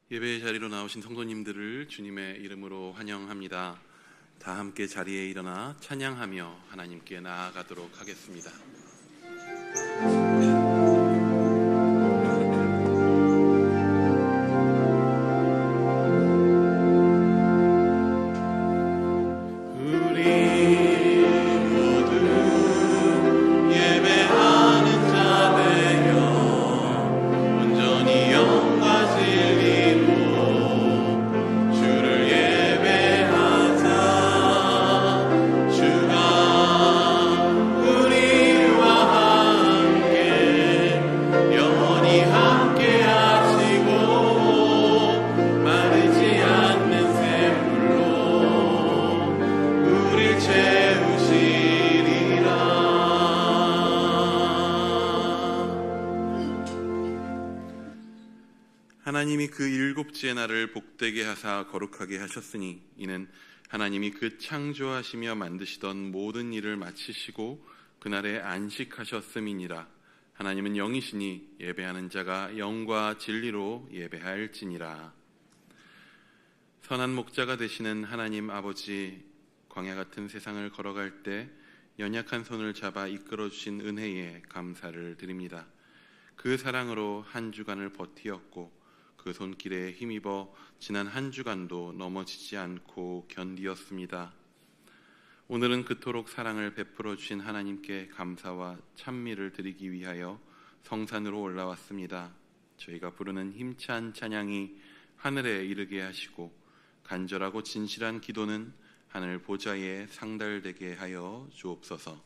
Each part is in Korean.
예배의 자리로 나오신 성도님들을 주님의 이름으로 환영합니다. 다 함께 자리에 일어나 찬양하며 하나님께 나아가도록 하겠습니다. 하나님이 그 일곱째 날을 복되게 하사 거룩하게 하셨으니 이는 하나님이 그 창조하시며 만드시던 모든 일을 마치시고 그날에 안식하셨음이니라. 하나님은 영이시니 예배하는 자가 영과 진리로 예배할지니라. 선한 목자가 되시는 하나님 아버지, 광야 같은 세상을 걸어갈 때 연약한 손을 잡아 이끌어주신 은혜에 감사를 드립니다. 그 사랑으로 한 주간을 버티었고 그 손길에 힘입어 지난 한 주간도 넘어지지 않고 견디었습니다. 오늘은 그토록 사랑을 베풀어 주신 하나님께 감사와 찬미를 드리기 위하여 성산으로 올라왔습니다. 저희가 부르는 힘찬 찬양이 하늘에 이르게 하시고 간절하고 진실한 기도는 하늘 보좌에 상달되게 하여 주옵소서.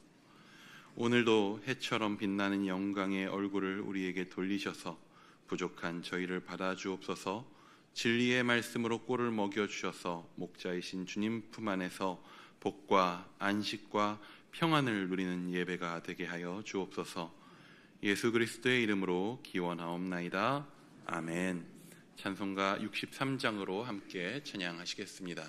오늘도 해처럼 빛나는 영광의 얼굴을 우리에게 돌리셔서 부족한 저희를 받아주옵소서. 진리의 말씀으로 꼴을 먹여주셔서 목자이신 주님 품 안에서 복과 안식과 평안을 누리는 예배가 되게 하여 주옵소서. 예수 그리스도의 이름으로 기원하옵나이다. 아멘. 찬송가 63장으로 함께 찬양하시겠습니다.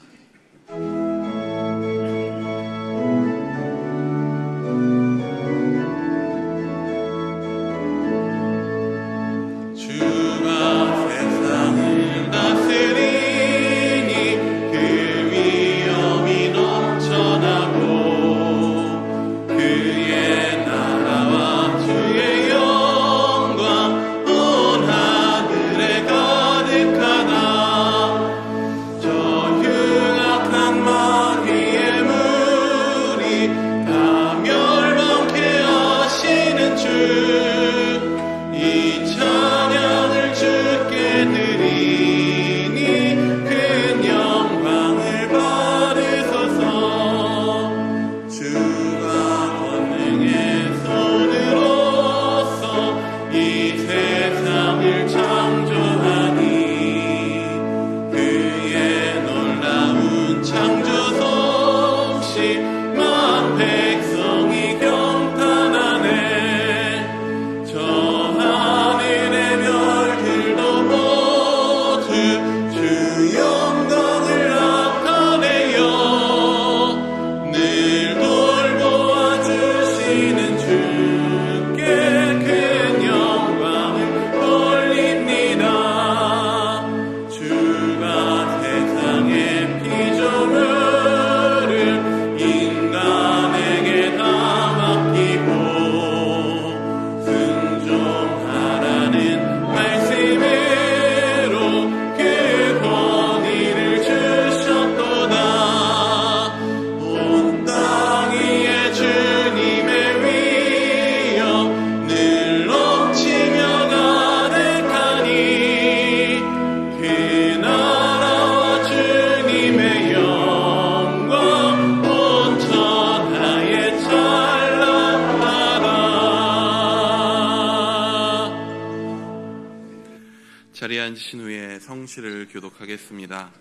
자리에 앉으신 후에 성시를 교독하겠습니다.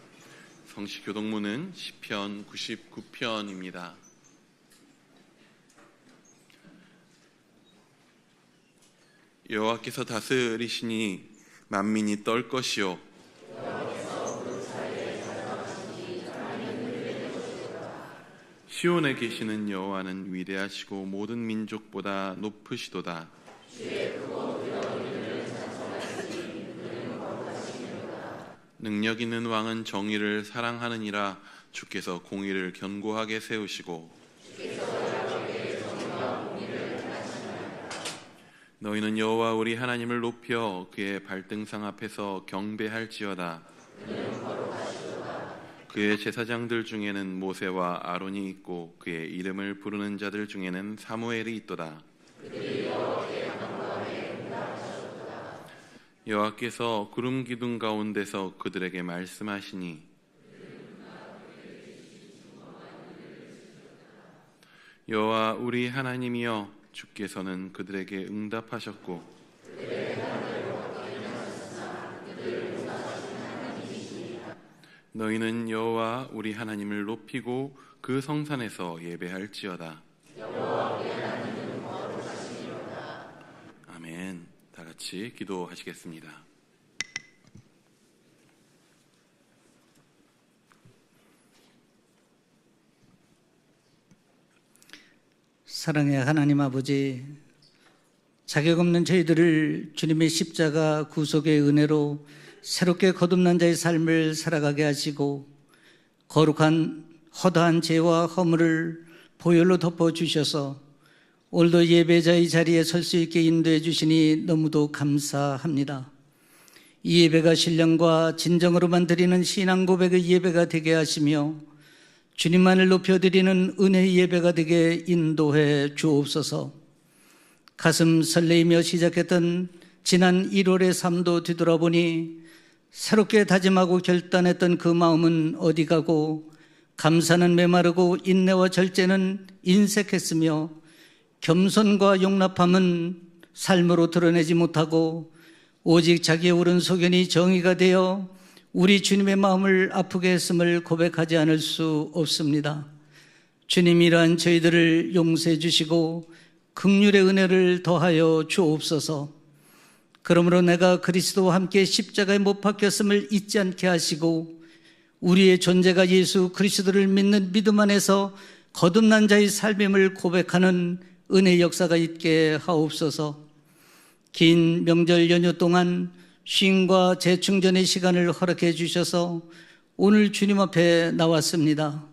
성시 교독문은 시편 99편입니다. 여호와께서 다스리시니 만민이 떨 것이요 시온에 계시는 여호와는 위대하시고 모든 민족보다 높으시도다. 능력 있는 왕은 정의를 사랑하느니라. 주께서 공의를 견고하게 세우시고 너희는 여호와 우리 하나님을 높여 그의 발등상 앞에서 경배할지어다. 그의 제사장들 중에는 모세와 아론이 있고 그의 이름을 부르는 자들 중에는 사무엘이 있도다. 여호와께서 구름 기둥 가운데서 그들에게 말씀하시니 여호와 우리 하나님이여 주께서는 그들에게 응답하셨고 너희는 여호와 우리 하나님을 높이고 그 성산에서 예배할지어다. 아멘. 다 같이 기도하시겠습니다. 사랑의 하나님 아버지, 자격 없는 저희들을 주님의 십자가 구속의 은혜로 새롭게 거듭난 자의 삶을 살아가게 하시고 거룩한 허다한 죄와 허물을 보혈로 덮어주셔서 오늘도 예배자의 자리에 설 수 있게 인도해 주시니 너무도 감사합니다. 이 예배가 신령과 진정으로만 드리는 신앙 고백의 예배가 되게 하시며 주님만을 높여드리는 은혜의 예배가 되게 인도해 주옵소서. 가슴 설레이며 시작했던 지난 1월의 삶도 뒤돌아보니 새롭게 다짐하고 결단했던 그 마음은 어디 가고 감사는 메마르고 인내와 절제는 인색했으며 겸손과 용납함은 삶으로 드러내지 못하고 오직 자기의 옳은 소견이 정의가 되어 우리 주님의 마음을 아프게 했음을 고백하지 않을 수 없습니다. 주님, 이러한 저희들을 용서해 주시고 긍휼의 은혜를 더하여 주옵소서. 그러므로 내가 그리스도와 함께 십자가에 못 박혔음을 잊지 않게 하시고 우리의 존재가 예수 그리스도를 믿는 믿음 안에서 거듭난 자의 삶임을 고백하는 은혜의 역사가 있게 하옵소서. 긴 명절 연휴 동안 쉼과 재충전의 시간을 허락해 주셔서 오늘 주님 앞에 나왔습니다.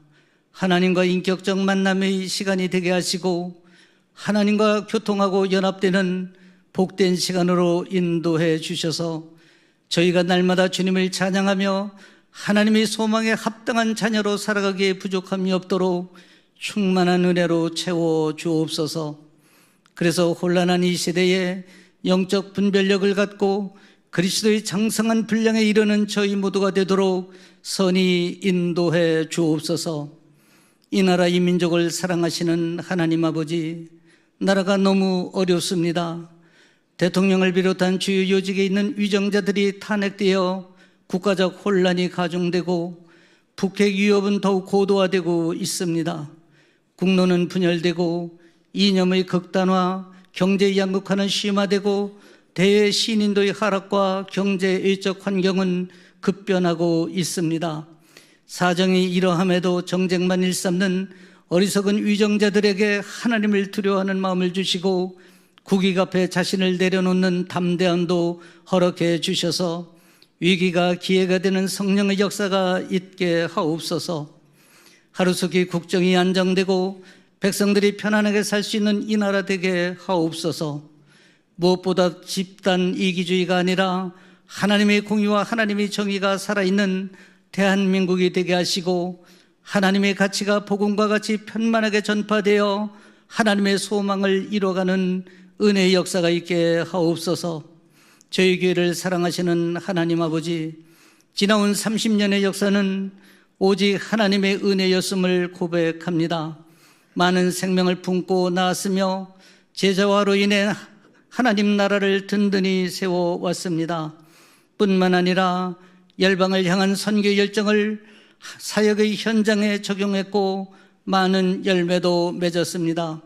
하나님과 인격적 만남의 시간이 되게 하시고 하나님과 교통하고 연합되는 복된 시간으로 인도해 주셔서 저희가 날마다 주님을 찬양하며 하나님의 소망에 합당한 자녀로 살아가기에 부족함이 없도록 충만한 은혜로 채워 주옵소서. 그래서 혼란한 이 시대에 영적 분별력을 갖고 그리스도의 장성한 분량에 이르는 저희 모두가 되도록 선히 인도해 주옵소서. 이 나라 이 민족을 사랑하시는 하나님 아버지, 나라가 너무 어렵습니다. 대통령을 비롯한 주요 요직에 있는 위정자들이 탄핵되어 국가적 혼란이 가중되고 북핵 위협은 더욱 고도화되고 있습니다. 국론은 분열되고 이념의 극단화, 경제의 양극화는 심화되고 대외 신인도의 하락과 경제의적 환경은 급변하고 있습니다. 사정이 이러함에도 정쟁만 일삼는 어리석은 위정자들에게 하나님을 두려워하는 마음을 주시고 국익 앞에 자신을 내려놓는 담대함도 허락해 주셔서 위기가 기회가 되는 성령의 역사가 있게 하옵소서. 하루속히 국정이 안정되고 백성들이 편안하게 살 수 있는 이 나라 되게 하옵소서. 무엇보다 집단 이기주의가 아니라 하나님의 공의와 하나님의 정의가 살아있는 대한민국이 되게 하시고 하나님의 가치가 복음과 같이 편만하게 전파되어 하나님의 소망을 이뤄가는 은혜의 역사가 있게 하옵소서. 저희 교회를 사랑하시는 하나님 아버지, 지나온 30년의 역사는 오직 하나님의 은혜였음을 고백합니다. 많은 생명을 품고 나았으며 제자화로 인해 하나님 나라를 든든히 세워왔습니다. 뿐만 아니라 열방을 향한 선교 열정을 사역의 현장에 적용했고 많은 열매도 맺었습니다.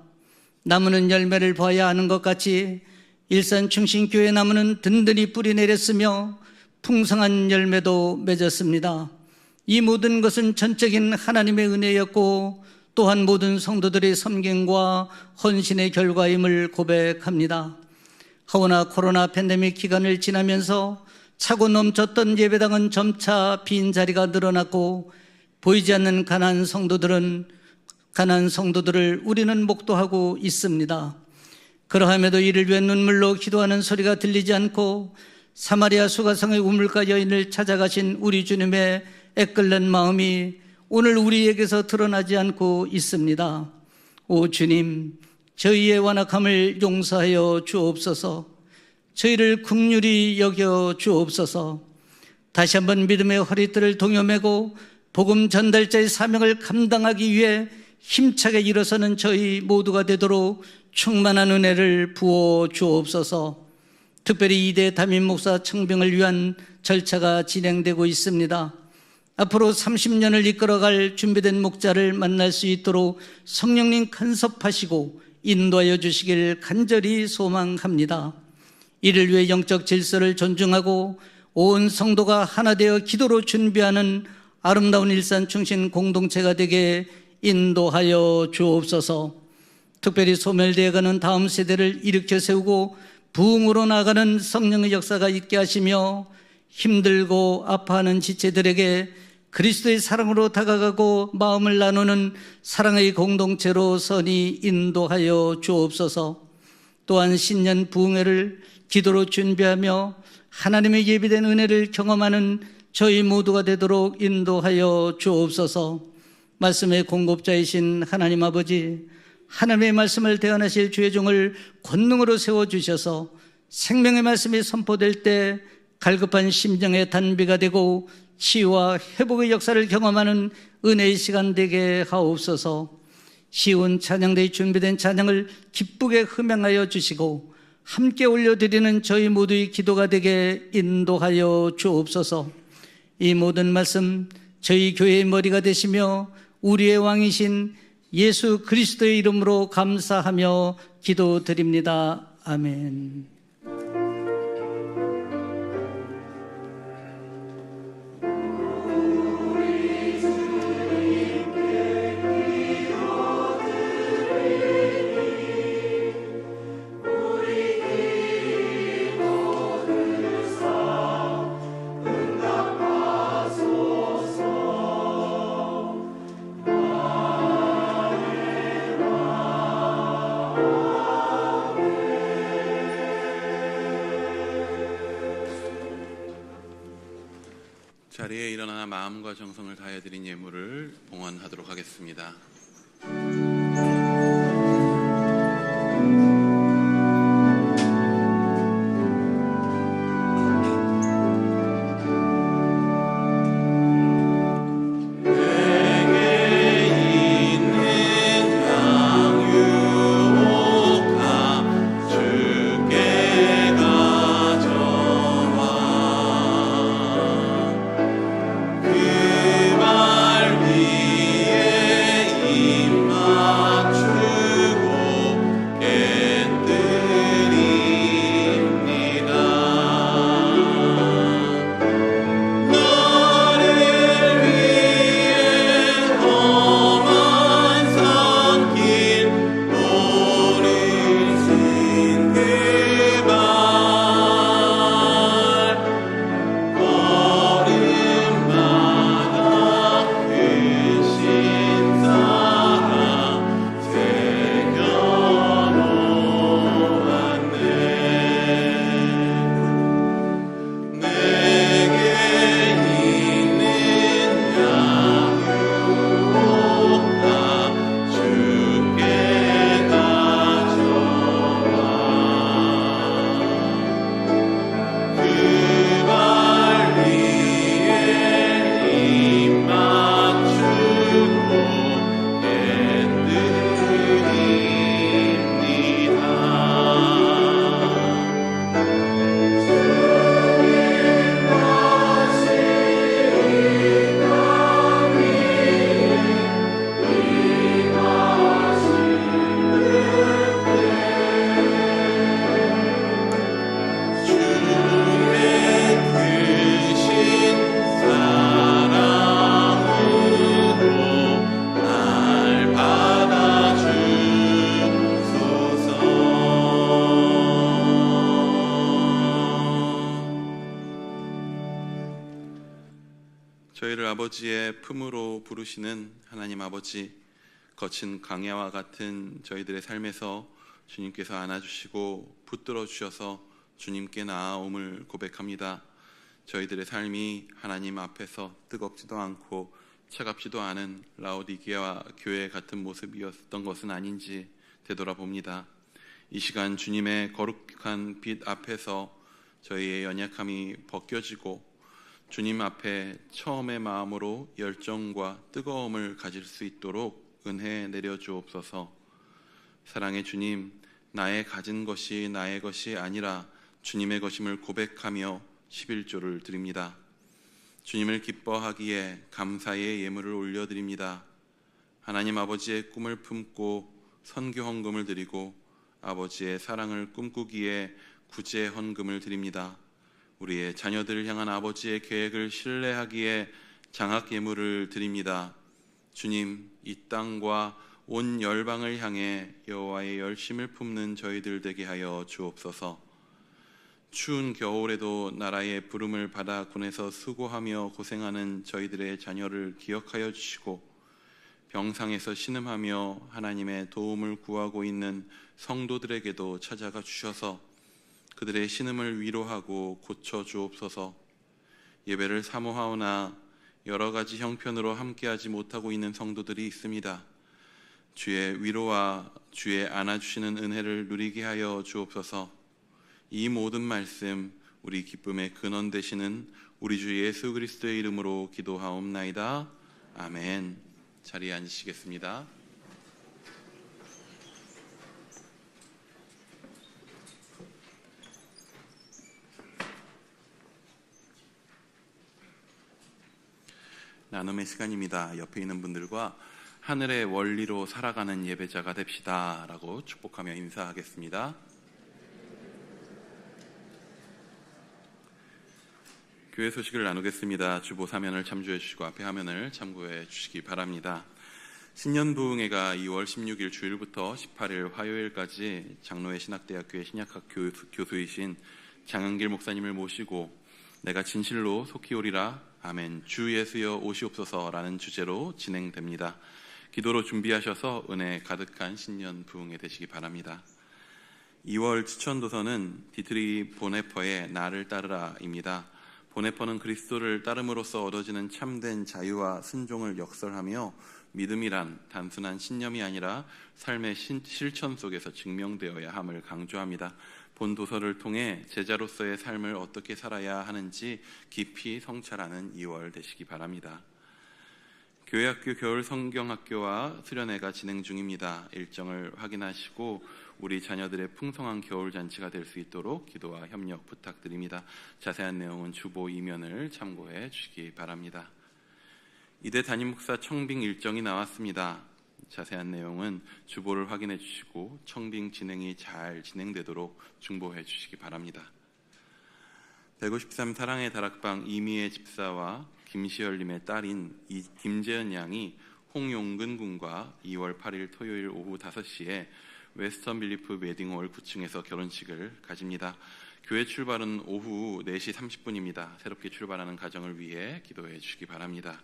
나무는 열매를 봐야 하는 것 같이 일산 충신교회 나무는 든든히 뿌리 내렸으며 풍성한 열매도 맺었습니다. 이 모든 것은 전적인 하나님의 은혜였고 또한 모든 성도들의 섬김과 헌신의 결과임을 고백합니다. 하오나 코로나 팬데믹 기간을 지나면서 차고 넘쳤던 예배당은 점차 빈자리가 늘어났고 보이지 않는 가난한 성도들을 우리는 목도하고 있습니다. 그러함에도 이를 위해 눈물로 기도하는 소리가 들리지 않고 사마리아 수가성의 우물가 여인을 찾아가신 우리 주님의 애끓는 마음이 오늘 우리에게서 드러나지 않고 있습니다. 오 주님, 저희의 완악함을 용서하여 주옵소서. 저희를 긍휼히 여겨 주옵소서. 다시 한번 믿음의 허리띠를 동여매고 복음 전달자의 사명을 감당하기 위해 힘차게 일어서는 저희 모두가 되도록 충만한 은혜를 부어 주옵소서. 특별히 이대 담임 목사 청빙을 위한 절차가 진행되고 있습니다. 앞으로 30년을 이끌어갈 준비된 목자를 만날 수 있도록 성령님 간섭하시고 인도하여 주시길 간절히 소망합니다. 이를 위해 영적 질서를 존중하고 온 성도가 하나 되어 기도로 준비하는 아름다운 일산 충신 공동체가 되게 인도하여 주옵소서. 특별히 소멸되어가는 다음 세대를 일으켜 세우고 부흥으로 나아가는 성령의 역사가 있게 하시며 힘들고 아파하는 지체들에게 그리스도의 사랑으로 다가가고 마음을 나누는 사랑의 공동체로 선히 인도하여 주옵소서. 또한 신년 부흥회를 기도로 준비하며 하나님의 예비된 은혜를 경험하는 저희 모두가 되도록 인도하여 주옵소서. 말씀의 공급자이신 하나님 아버지, 하나님의 말씀을 대언하실 주의 종을 권능으로 세워주셔서 생명의 말씀이 선포될 때 갈급한 심정의 단비가 되고 치유와 회복의 역사를 경험하는 은혜의 시간 되게 하옵소서. 쉬운 찬양대에 준비된 찬양을 기쁘게 흠양하여 주시고 함께 올려드리는 저희 모두의 기도가 되게 인도하여 주옵소서. 이 모든 말씀 저희 교회의 머리가 되시며 우리의 왕이신 예수 그리스도의 이름으로 감사하며 기도드립니다. 아멘. 자리에 일어나 마음과 정성을 다해 드린 예물을 봉헌하도록 하겠습니다. 그 말 위에 저희를 아버지의 품으로 부르시는 하나님 아버지, 거친 강야와 같은 저희들의 삶에서 주님께서 안아주시고 붙들어 주셔서 주님께 나아옴을 고백합니다. 저희들의 삶이 하나님 앞에서 뜨겁지도 않고 차갑지도 않은 라오디게아 교회 같은 모습이었던 것은 아닌지 되돌아봅니다. 이 시간 주님의 거룩한 빛 앞에서 저희의 연약함이 벗겨지고 주님 앞에 처음의 마음으로 열정과 뜨거움을 가질 수 있도록 은혜 내려주옵소서. 사랑의 주님, 나의 가진 것이 나의 것이 아니라 주님의 것임을 고백하며 11조를 드립니다. 주님을 기뻐하기에 감사의 예물을 올려드립니다. 하나님 아버지의 꿈을 품고 선교 헌금을 드리고 아버지의 사랑을 꿈꾸기에 구제 헌금을 드립니다. 우리의 자녀들을 향한 아버지의 계획을 신뢰하기에 장학 예물을 드립니다. 주님, 이 땅과 온 열방을 향해 여호와의 열심을 품는 저희들 되게 하여 주옵소서. 추운 겨울에도 나라의 부름을 받아 군에서 수고하며 고생하는 저희들의 자녀를 기억하여 주시고 병상에서 신음하며 하나님의 도움을 구하고 있는 성도들에게도 찾아가 주셔서 그들의 신음을 위로하고 고쳐 주옵소서. 예배를 사모하오나 여러 가지 형편으로 함께하지 못하고 있는 성도들이 있습니다. 주의 위로와 주의 안아주시는 은혜를 누리게 하여 주옵소서. 이 모든 말씀 우리 기쁨의 근원 되시는 우리 주 예수 그리스도의 이름으로 기도하옵나이다. 아멘. 자리에 앉으시겠습니다. 나눔의 시간입니다. 옆에 있는 분들과 하늘의 원리로 살아가는 예배자가 됩시다 라고 축복하며 인사하겠습니다. 교회 소식을 나누겠습니다. 주보 사면을 참조해 주시고 앞에 화면을 참고해 주시기 바랍니다. 신년부흥회가 2월 16일 주일부터 18일 화요일까지 장로회 신학대학교의 신약학 교수이신 장은길 목사님을 모시고 내가 진실로 속히 오리라 아멘 주 예수여 오시옵소서라는 주제로 진행됩니다. 기도로 준비하셔서 은혜 가득한 신년 부흥회 되시기 바랍니다. 2월 추천도서는 디트리 보네퍼의 나를 따르라입니다. 보네퍼는 그리스도를 따름으로써 얻어지는 참된 자유와 순종을 역설하며 믿음이란 단순한 신념이 아니라 삶의 실천 속에서 증명되어야 함을 강조합니다. 본 도서를 통해 제자로서의 삶을 어떻게 살아야 하는지 깊이 성찰하는 2월 되시기 바랍니다. 교회학교 겨울 성경학교와 수련회가 진행 중입니다. 일정을 확인하시고 우리 자녀들의 풍성한 겨울 잔치가 될 수 있도록 기도와 협력 부탁드립니다. 자세한 내용은 주보 2면을 참고해 주시기 바랍니다. 이대 담임 목사 청빙 일정이 나왔습니다. 자세한 내용은 주보를 확인해 주시고 청빙 진행이 잘 진행되도록 중보해 주시기 바랍니다. 153 사랑의 다락방 이미애 집사와 김시열님의 딸인 김재현 양이 홍용근 군과 2월 8일 토요일 오후 5시에 웨스턴 빌리프 웨딩홀 9층에서 결혼식을 가집니다. 교회 출발은 오후 4시 30분입니다. 새롭게 출발하는 가정을 위해 기도해 주시기 바랍니다.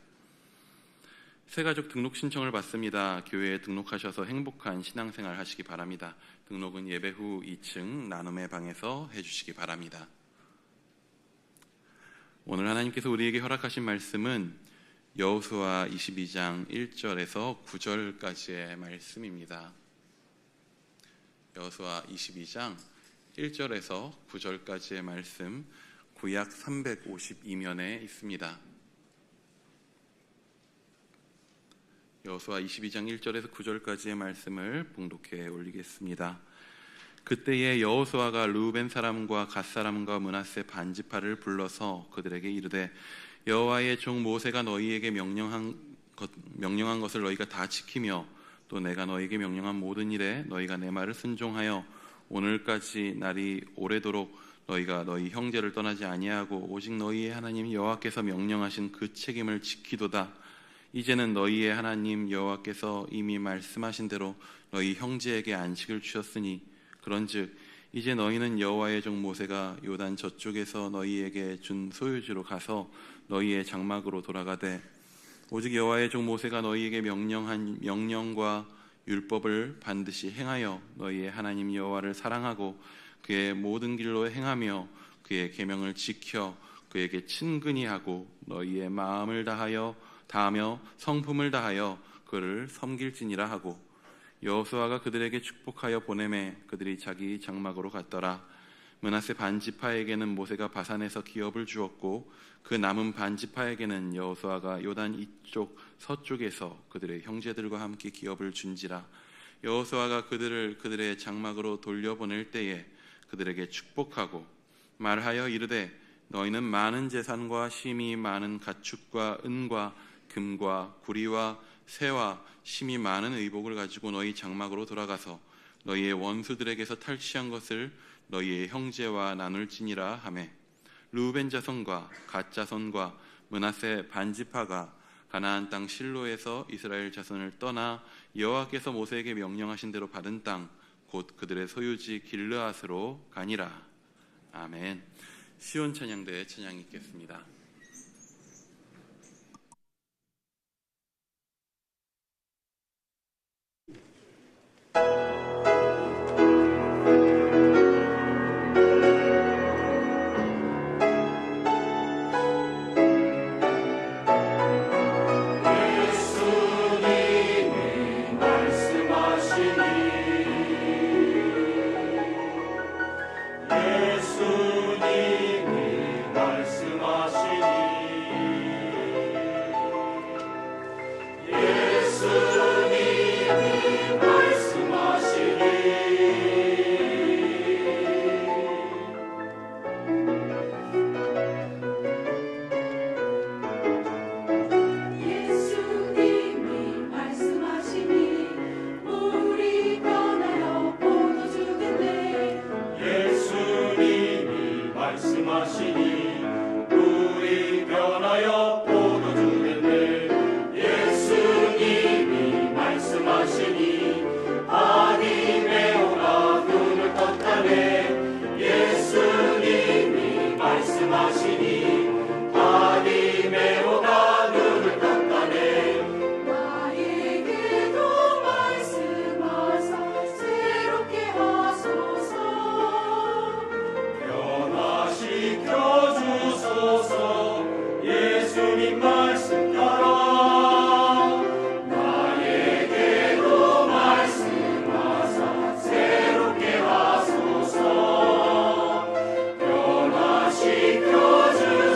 새가족 등록 신청을 받습니다. 교회에 등록하셔서 행복한 신앙생활 하시기 바랍니다. 등록은 예배 후 2층 나눔의 방에서 해주시기 바랍니다. 오늘 하나님께서 우리에게 허락하신 말씀은 여호수아 22장 1절에서 9절까지의 말씀입니다. 여호수아 22장 1절에서 9절까지의 말씀, 구약 352면에 있습니다. 여호수아 22장 1절에서 9절까지의 말씀을 봉독해 올리겠습니다. 그때에 여호수아가 르우벤 사람과 갓 사람과 므낫세 반지파를 불러서 그들에게 이르되 여호와의 종 모세가 너희에게 명령한 것을 너희가 다 지키며 또 내가 너희에게 명령한 모든 일에 너희가 내 말을 순종하여 오늘까지 날이 오래도록 너희가 너희 형제를 떠나지 아니하고 오직 너희의 하나님 여호와께서 명령하신 그 책임을 지키도다. 이제는 너희의 하나님 여호와께서 이미 말씀하신 대로 너희 형제에게 안식을 주셨으니 그런즉 이제 너희는 여호와의 종 모세가 요단 저쪽에서 너희에게 준 소유지로 가서 너희의 장막으로 돌아가되 오직 여호와의 종 모세가 너희에게 명령한 명령과 율법을 반드시 행하여 너희의 하나님 여호와를 사랑하고 그의 모든 길로 행하며 그의 계명을 지켜 그에게 친근히 하고 너희의 마음을 다하며 성품을 다하여 그를 섬길지니라 하고 여호수아가 그들에게 축복하여 보내매 그들이 자기 장막으로 갔더라. 므낫세 반지파에게는 모세가 바산에서 기업을 주었고 그 남은 반지파에게는 여호수아가 요단 이쪽 서쪽에서 그들의 형제들과 함께 기업을 준지라. 여호수아가 그들의 장막으로 돌려보낼 때에 그들에게 축복하고 말하여 이르되 너희는 많은 재산과 심히 많은 가축과 은과 금과 구리와 새와 심히 많은 의복을 가지고 너희 장막으로 돌아가서 너희의 원수들에게서 탈취한 것을 너희의 형제와 나눌지니라 하매 르우벤 자손과 갓 자손과 므낫세 반지파가 가나안 땅 실로에서 이스라엘 자손을 떠나 여호와께서 모세에게 명령하신 대로 받은 땅 곧 그들의 소유지 길르앗으로 가니라. 아멘. 시온 찬양대에 찬양 있겠습니다. 변화시켜주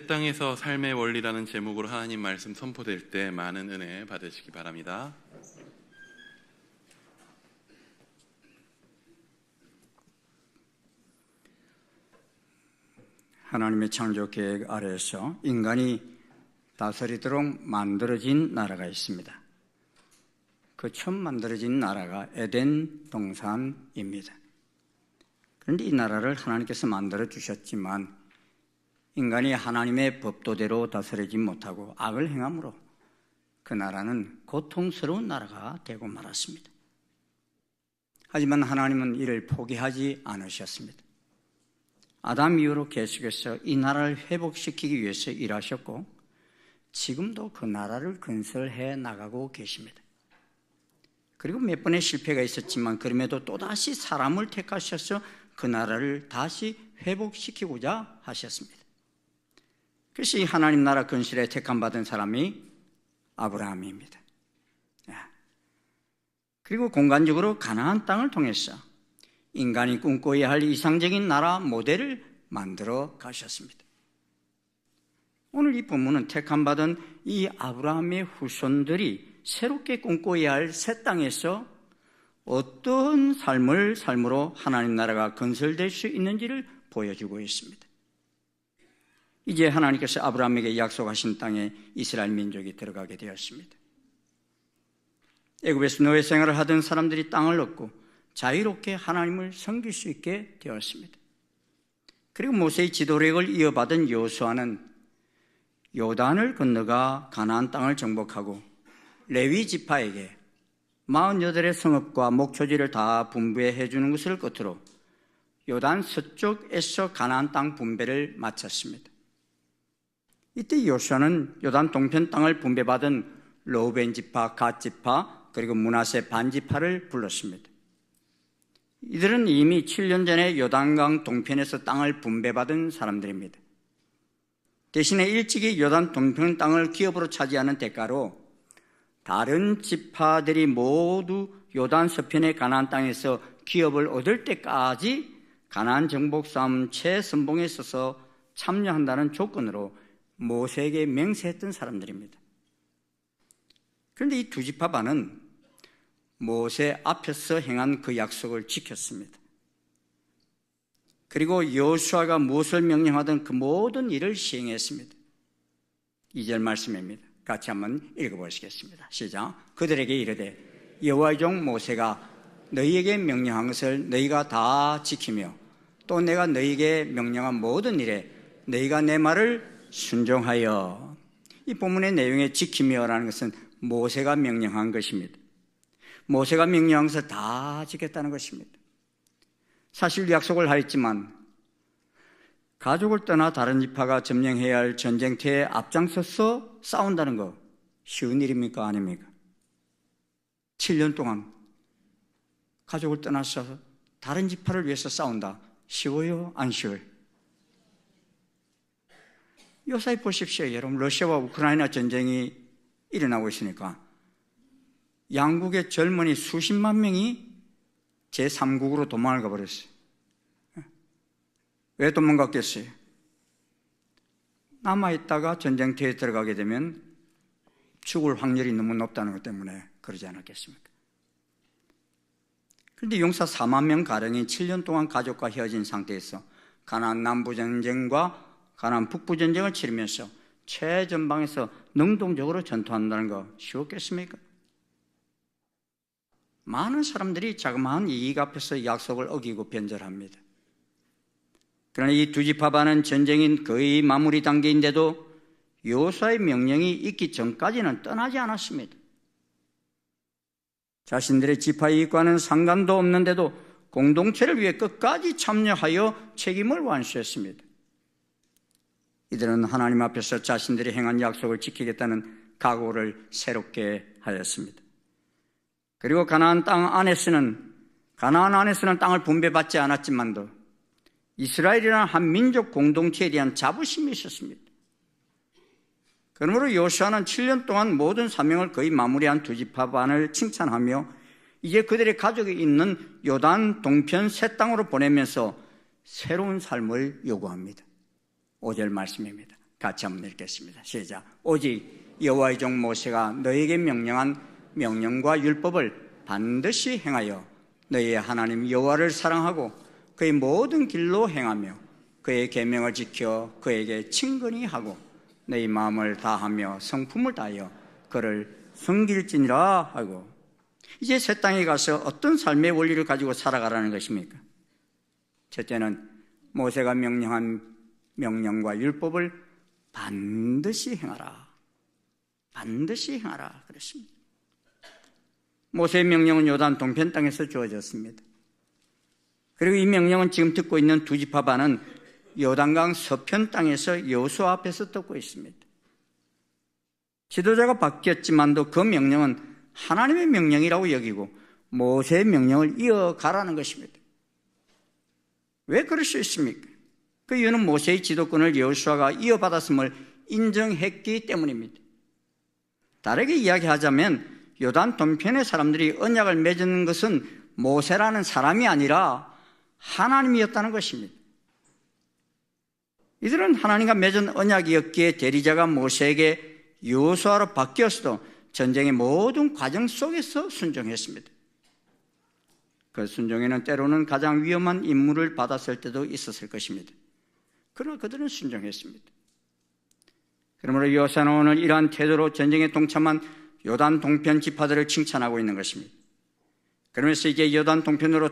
땅에서 삶의 원리라는 제목으로 하나님 말씀 선포될 때 많은 은혜 받으시기 바랍니다. 하나님의 창조 계획 아래에서 인간이 다스리도록 만들어진 나라가 있습니다. 그 처음 만들어진 나라가 에덴 동산입니다. 그런데 이 나라를 하나님께서 만들어 주셨지만 인간이 하나님의 법도대로 다스리지 못하고 악을 행함으로 그 나라는 고통스러운 나라가 되고 말았습니다. 하지만 하나님은 이를 포기하지 않으셨습니다. 아담 이후로 계속해서 이 나라를 회복시키기 위해서 일하셨고 지금도 그 나라를 건설해 나가고 계십니다. 그리고 몇 번의 실패가 있었지만 그럼에도 또다시 사람을 택하셔서 그 나라를 다시 회복시키고자 하셨습니다. 그래서 이 하나님 나라 건설에 택함받은 사람이 아브라함입니다. 그리고 공간적으로 가나안 땅을 통해서 인간이 꿈꿔야 할 이상적인 나라 모델을 만들어 가셨습니다. 오늘 이 본문은 택함받은 이 아브라함의 후손들이 새롭게 꿈꿔야 할 새 땅에서 어떤 삶으로 하나님 나라가 건설될 수 있는지를 보여주고 있습니다. 이제 하나님께서 아브라함에게 약속하신 땅에 이스라엘 민족이 들어가게 되었습니다. 애굽에서 노예 생활을 하던 사람들이 땅을 얻고 자유롭게 하나님을 섬길 수 있게 되었습니다. 그리고 모세의 지도력을 이어받은 여호수아는 요단을 건너가 가나안 땅을 정복하고 레위 지파에게 48의 성읍과 목초지를 다 분배해 주는 것을 끝으로 요단 서쪽에서 가나안 땅 분배를 마쳤습니다. 이때 여호수아는 요단 동편 땅을 분배받은 르우벤 지파, 갓 지파, 그리고 므낫세 반 지파를 불렀습니다. 이들은 이미 7년 전에 요단강 동편에서 땅을 분배받은 사람들입니다. 대신에 일찍이 요단 동편 땅을 기업으로 차지하는 대가로 다른 지파들이 모두 요단 서편의 가나안 땅에서 기업을 얻을 때까지 가나안 정복 싸움 최선봉에 서서 참여한다는 조건으로 모세에게 맹세했던 사람들입니다. 그런데 이 두 지파 반은 모세 앞에서 행한 그 약속을 지켰습니다. 그리고 여호수아가 무엇을 명령하던 그 모든 일을 시행했습니다. 2절 말씀입니다. 같이 한번 읽어보시겠습니다. 시작. 그들에게 이르되 여호와의 종 모세가 너희에게 명령한 것을 너희가 다 지키며 또 내가 너희에게 명령한 모든 일에 너희가 내 말을 순종하여. 이 본문의 내용에 지키며라는 것은 모세가 명령한 것입니다. 모세가 명령한 것을 다 지켰다는 것입니다. 사실 약속을 하였지만 가족을 떠나 다른 지파가 점령해야 할 전쟁터에 앞장서서 싸운다는 거 쉬운 일입니까? 아닙니까? 7년 동안 가족을 떠나서 다른 지파를 위해서 싸운다. 쉬워요? 안 쉬워요? 요사이 보십시오. 여러분, 러시아와 우크라이나 전쟁이 일어나고 있으니까 양국의 젊은이 수십만 명이 제3국으로 도망을 가버렸어요. 왜 도망갔겠어요? 남아있다가 전쟁터에 들어가게 되면 죽을 확률이 너무 높다는 것 때문에 그러지 않았겠습니까? 그런데 용사 4만 명가량이 7년 동안 가족과 헤어진 상태에서 가나안 남부전쟁과 가나안 북부전쟁을 치르면서 최전방에서 능동적으로 전투한다는 거 쉬웠겠습니까? 많은 사람들이 자그마한 이익 앞에서 약속을 어기고 변절합니다. 그러나 이 두 지파 반은 전쟁이 거의 마무리 단계인데도 여호수아의 명령이 있기 전까지는 떠나지 않았습니다. 자신들의 지파 이익과는 상관도 없는데도 공동체를 위해 끝까지 참여하여 책임을 완수했습니다. 이들은 하나님 앞에서 자신들이 행한 약속을 지키겠다는 각오를 새롭게 하였습니다. 그리고 가나안 안에서는 땅을 분배받지 않았지만도 이스라엘이라는 한 민족 공동체에 대한 자부심이 있었습니다. 그러므로 여호수아는 7년 동안 모든 사명을 거의 마무리한 두 지파 반을 칭찬하며 이제 그들의 가족이 있는 요단 동편 새 땅으로 보내면서 새로운 삶을 요구합니다. 5절 말씀입니다. 같이 한번 읽겠습니다. 시작. 오직 여호와의 종 모세가 너에게 명령한 명령과 율법을 반드시 행하여 너희의 하나님 여호와를 사랑하고 그의 모든 길로 행하며 그의 계명을 지켜 그에게 친근히 하고 너희 마음을 다하며 성품을 다하여 그를 섬길지니라 하고. 이제 새 땅에 가서 어떤 삶의 원리를 가지고 살아가라는 것입니까? 첫째는 모세가 명령한 명령과 율법을 반드시 행하라. 반드시 행하라 그랬습니다. 모세의 명령은 요단 동편 땅에서 주어졌습니다. 그리고 이 명령은 지금 듣고 있는 두 지파 반은 요단강 서편 땅에서 여호수아 앞에서 듣고 있습니다. 지도자가 바뀌었지만도 그 명령은 하나님의 명령이라고 여기고 모세의 명령을 이어가라는 것입니다. 왜 그럴 수 있습니까? 그 이유는 모세의 지도권을 여호수아가 이어받았음을 인정했기 때문입니다. 다르게 이야기하자면 요단 동편의 사람들이 언약을 맺은 것은 모세라는 사람이 아니라 하나님이었다는 것입니다. 이들은 하나님과 맺은 언약이었기에 대리자가 모세에게 여호수아로 바뀌었어도 전쟁의 모든 과정 속에서 순종했습니다. 그 순종에는 때로는 가장 위험한 임무를 받았을 때도 있었을 것입니다. 그러나 그들은 순종했습니다. 그러므로 여호수아는 오늘 이러한 태도로 전쟁에 동참한 요단 동편 지파들을 칭찬하고 있는 것입니다. 그러면서 이제 요단 동편으로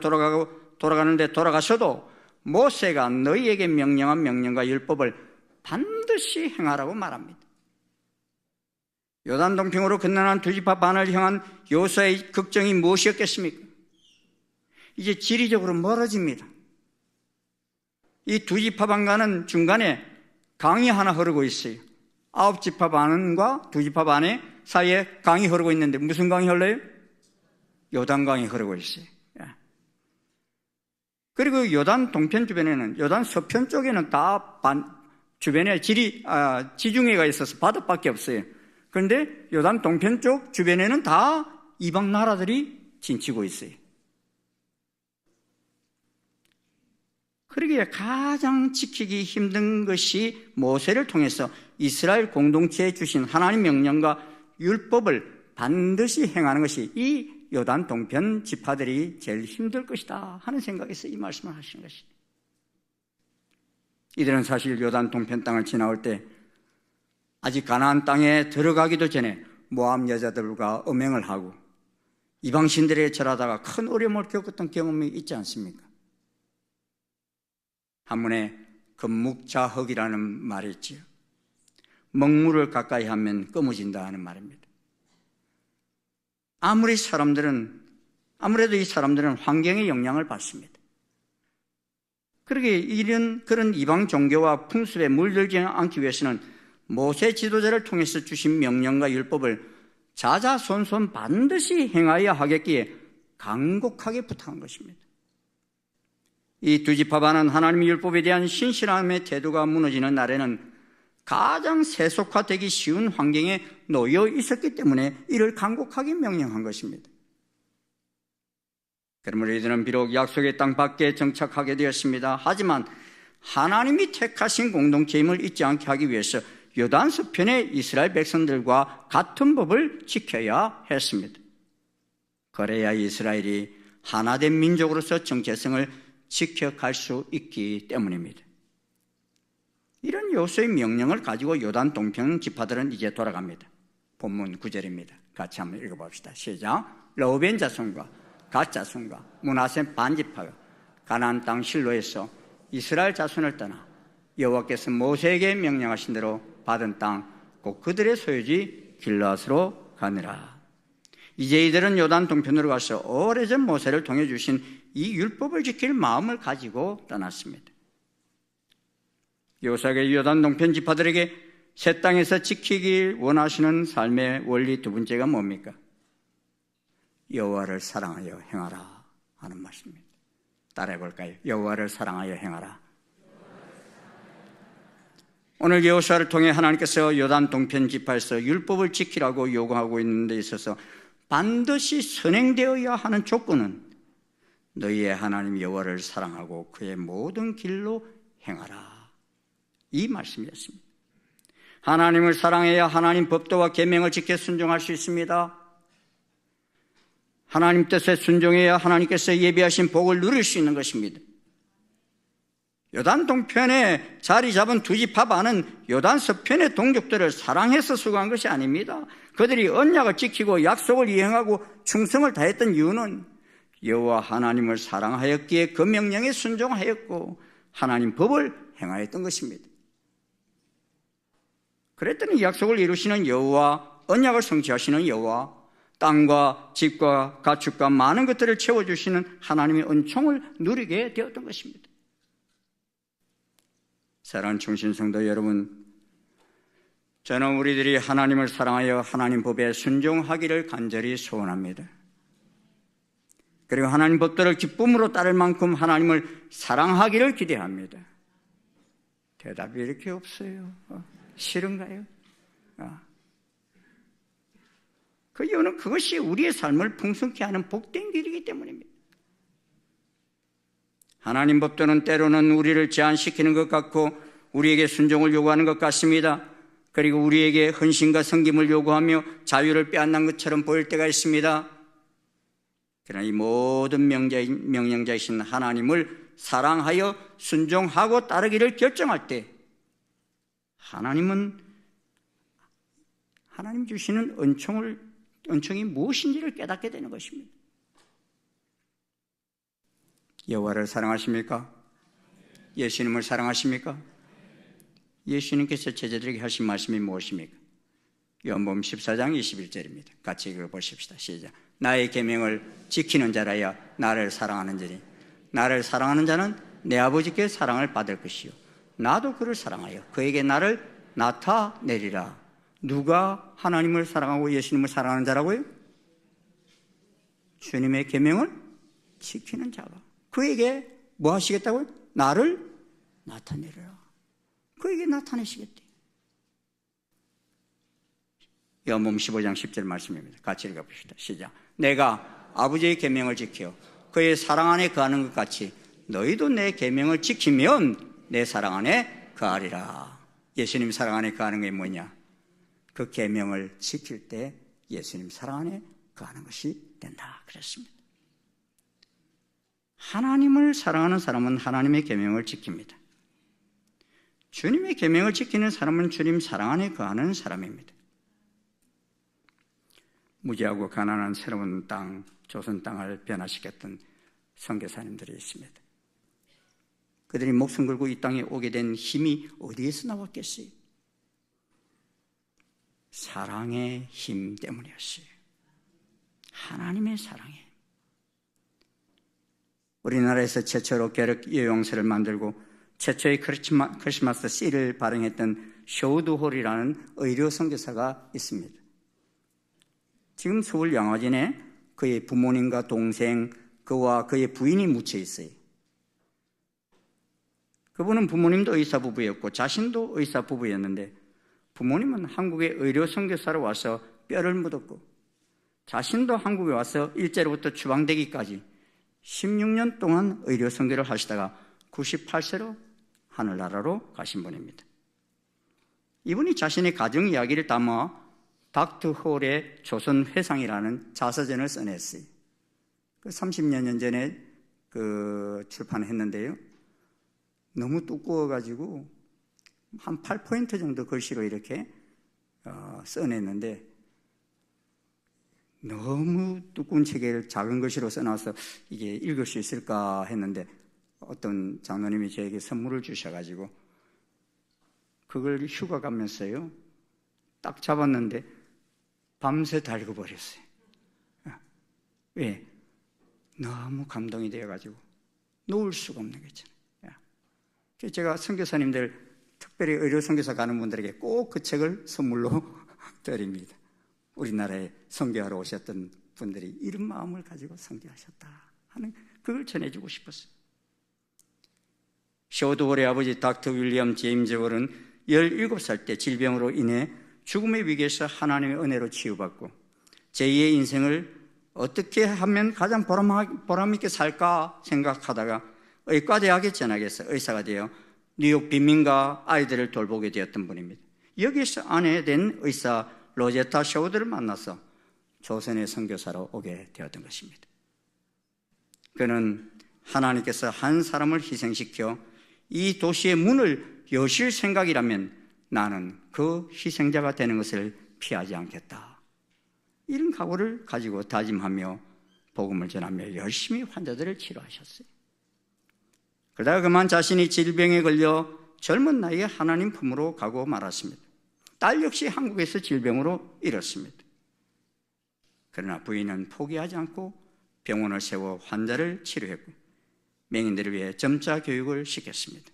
돌아가는데 돌아가셔도 모세가 너희에게 명령한 명령과 율법을 반드시 행하라고 말합니다. 요단 동편으로 건너간 두 지파 반을 향한 여호수아의 걱정이 무엇이었겠습니까? 이제 지리적으로 멀어집니다. 이 두 지파 반과는 중간에 강이 하나 흐르고 있어요. 9지파 반과 두 지파 반의 사이에 강이 흐르고 있는데 무슨 강이 흘러요? 요단강이 흐르고 있어요. 그리고 요단 동편 주변에는, 요단 서편 쪽에는 다 주변에 지중해가 있어서 바다밖에 없어요. 그런데 요단 동편 쪽 주변에는 다 이방 나라들이 진치고 있어요. 그러기에 가장 지키기 힘든 것이 모세를 통해서 이스라엘 공동체에 주신 하나님 명령과 율법을 반드시 행하는 것이 이 요단 동편 지파들이 제일 힘들 것이다 하는 생각에서 이 말씀을 하시는 것입니다. 이들은 사실 요단 동편 땅을 지나올 때 아직 가나안 땅에 들어가기도 전에 모압 여자들과 음행을 하고 이방신들에 절하다가 큰 어려움을 겪었던 경험이 있지 않습니까? 한문에 금묵자흑이라는 말이 있지요. 먹물을 가까이 하면 검어진다 하는 말입니다. 아무래도 이 사람들은 환경의 영향을 받습니다. 그러게 그런 이방 종교와 풍습에 물들지 않기 위해서는 모세 지도자를 통해서 주신 명령과 율법을 자자손손 반드시 행하여야 하겠기에 간곡하게 부탁한 것입니다. 이 두 지파반은 하나님의 율법에 대한 신실함의 태도가 무너지는 날에는 가장 세속화되기 쉬운 환경에 놓여 있었기 때문에 이를 간곡하게 명령한 것입니다. 그러므로 이들은 비록 약속의 땅 밖에 정착하게 되었습니다. 하지만 하나님이 택하신 공동체임을 잊지 않게 하기 위해서 요단 서편의 이스라엘 백성들과 같은 법을 지켜야 했습니다. 그래야 이스라엘이 하나된 민족으로서 정체성을 지켜갈 수 있기 때문입니다. 이런 여호수아의 명령을 가지고 요단 동편 지파들은 이제 돌아갑니다. 본문 9절입니다. 같이 한번 읽어봅시다. 시작. 르우벤 자손과 갓 자손과 므낫세 반지파가 가나안 땅 실로에서 이스라엘 자손을 떠나 여호와께서 모세에게 명령하신 대로 받은 땅 곧 그들의 소유지 길르앗으로 가니라. 이제 이들은 요단 동편으로 가서 오래전 모세를 통해 주신 이 율법을 지킬 마음을 가지고 떠났습니다. 여호수아가 요단 동편 지파들에게 새 땅에서 지키길 원하시는 삶의 원리 두 번째가 뭡니까? 여호와를 사랑하여 행하라 하는 말씀입니다. 따라해 볼까요? 여호와를 사랑하여 행하라. 오늘 여호수아를 통해 하나님께서 요단 동편 지파에서 율법을 지키라고 요구하고 있는 데 있어서 반드시 선행되어야 하는 조건은 너희의 하나님 여호와를 사랑하고 그의 모든 길로 행하라, 이 말씀이었습니다. 하나님을 사랑해야 하나님 법도와 계명을 지켜 순종할 수 있습니다. 하나님 뜻에 순종해야 하나님께서 예비하신 복을 누릴 수 있는 것입니다. 요단 동편에 자리 잡은 두 지파 반은 요단 서편의 동족들을 사랑해서 수고한 것이 아닙니다. 그들이 언약을 지키고 약속을 이행하고 충성을 다했던 이유는 여호와 하나님을 사랑하였기에 그 명령에 순종하였고 하나님 법을 행하였던 것입니다. 그랬더니 약속을 이루시는 여호와, 언약을 성취하시는 여호와, 땅과 집과 가축과 많은 것들을 채워주시는 하나님의 은총을 누리게 되었던 것입니다. 사랑하는 충신성도 여러분, 저는 우리들이 하나님을 사랑하여 하나님 법에 순종하기를 간절히 소원합니다. 그리고 하나님 법들을 기쁨으로 따를 만큼 하나님을 사랑하기를 기대합니다. 대답이 이렇게 없어요. 싫은가요? 그 이유는 그것이 우리의 삶을 풍성케 하는 복된 길이기 때문입니다. 하나님 법도는 때로는 우리를 제한시키는 것 같고 우리에게 순종을 요구하는 것 같습니다. 그리고 우리에게 헌신과 섬김을 요구하며 자유를 빼앗는 것처럼 보일 때가 있습니다. 그러나 이 모든 명령자이신 하나님을 사랑하여 순종하고 따르기를 결정할 때 하나님은 하나님 주시는 은총이 무엇인지를 깨닫게 되는 것입니다. 여호와를 사랑하십니까? 예수님을 사랑하십니까? 예수님께서 제자들에게 하신 말씀이 무엇입니까? 요한복음 14장 21절입니다. 같이 읽어보십시다. 시작. 나의 계명을 지키는 자라야 나를 사랑하는 자니 나를 사랑하는 자는 내 아버지께 사랑을 받을 것이요 나도 그를 사랑하여 그에게 나를 나타내리라. 누가 하나님을 사랑하고 예수님을 사랑하는 자라고요? 주님의 계명을 지키는 자가 그에게 뭐 하시겠다고요? 나를 나타내리라. 그에게 나타내시겠대. 요한복음 15장 10절 말씀입니다. 같이 읽어봅시다. 시작. 내가 아버지의 계명을 지켜 그의 사랑 안에 거하는 것 같이 너희도 내 계명을 지키면 내 사랑 안에 거하리라. 예수님 사랑 안에 거하는 게 뭐냐? 그 계명을 지킬 때 예수님 사랑 안에 거하는 것이 된다 그랬습니다. 하나님을 사랑하는 사람은 하나님의 계명을 지킵니다. 주님의 계명을 지키는 사람은 주님 사랑 안에 거하는 사람입니다. 무지하고 가난한 새로운 땅, 조선 땅을 변화시켰던 선교사님들이 있습니다. 그들이 목숨 걸고 이 땅에 오게 된 힘이 어디에서 나왔겠어요? 사랑의 힘 때문이었어요. 하나님의 사랑에. 우리나라에서 최초로 계륵 요용서를 만들고 최초의 크리스마스 씨를 발행했던 쇼우드홀이라는 의료 선교사가 있습니다. 지금 서울 양화진에 그의 부모님과 동생, 그와 그의 부인이 묻혀 있어요. 그분은 부모님도 의사 부부였고 자신도 의사 부부였는데 부모님은 한국의 의료 선교사로 와서 뼈를 묻었고 자신도 한국에 와서 일제로부터 추방되기까지 16년 동안 의료 선교를 하시다가 98세로 하늘나라로 가신 분입니다. 이분이 자신의 가정 이야기를 담아 닥터 홀의 조선 회상이라는 자서전을 써냈어요. 30년 전에 출판했는데요. 너무 두꺼워가지고 한 8포인트 정도 글씨로 이렇게 써냈는데 너무 두꺼운 책을 작은 글씨로 써놔서 이게 읽을 수 있을까 했는데 어떤 장로님이 저에게 선물을 주셔가지고 그걸 휴가 가면서요 딱 잡았는데 밤새 다 읽어버렸어요. 왜? 너무 감동이 되어가지고 놓을 수가 없는 거잖아요. 그래서 제가 선교사님들 특별히 의료 선교사 가는 분들에게 꼭 그 책을 선물로 드립니다. 우리나라에 선교하러 오셨던 분들이 이런 마음을 가지고 선교하셨다 하는 그걸 전해주고 싶었어요. 쇼드홀의 아버지 닥터 윌리엄 제임스 홀은 17살 때 질병으로 인해 죽음의 위기에서 하나님의 은혜로 치유받고 제2의 인생을 어떻게 하면 가장 보람 있게 살까 생각하다가 의과대학에 전학해서 의사가 되어 뉴욕 빈민가 아이들을 돌보게 되었던 분입니다. 여기서 아내된 의사 로제타 샤우드를 만나서 조선의 선교사로 오게 되었던 것입니다. 그는 하나님께서 한 사람을 희생시켜 이 도시의 문을 여실 생각이라면 나는 그 희생자가 되는 것을 피하지 않겠다, 이런 각오를 가지고 다짐하며 복음을 전하며 열심히 환자들을 치료하셨어요. 그러다가 그만 자신이 질병에 걸려 젊은 나이에 하나님 품으로 가고 말았습니다. 딸 역시 한국에서 질병으로 잃었습니다. 그러나 부인은 포기하지 않고 병원을 세워 환자를 치료했고 맹인들을 위해 점자 교육을 시켰습니다.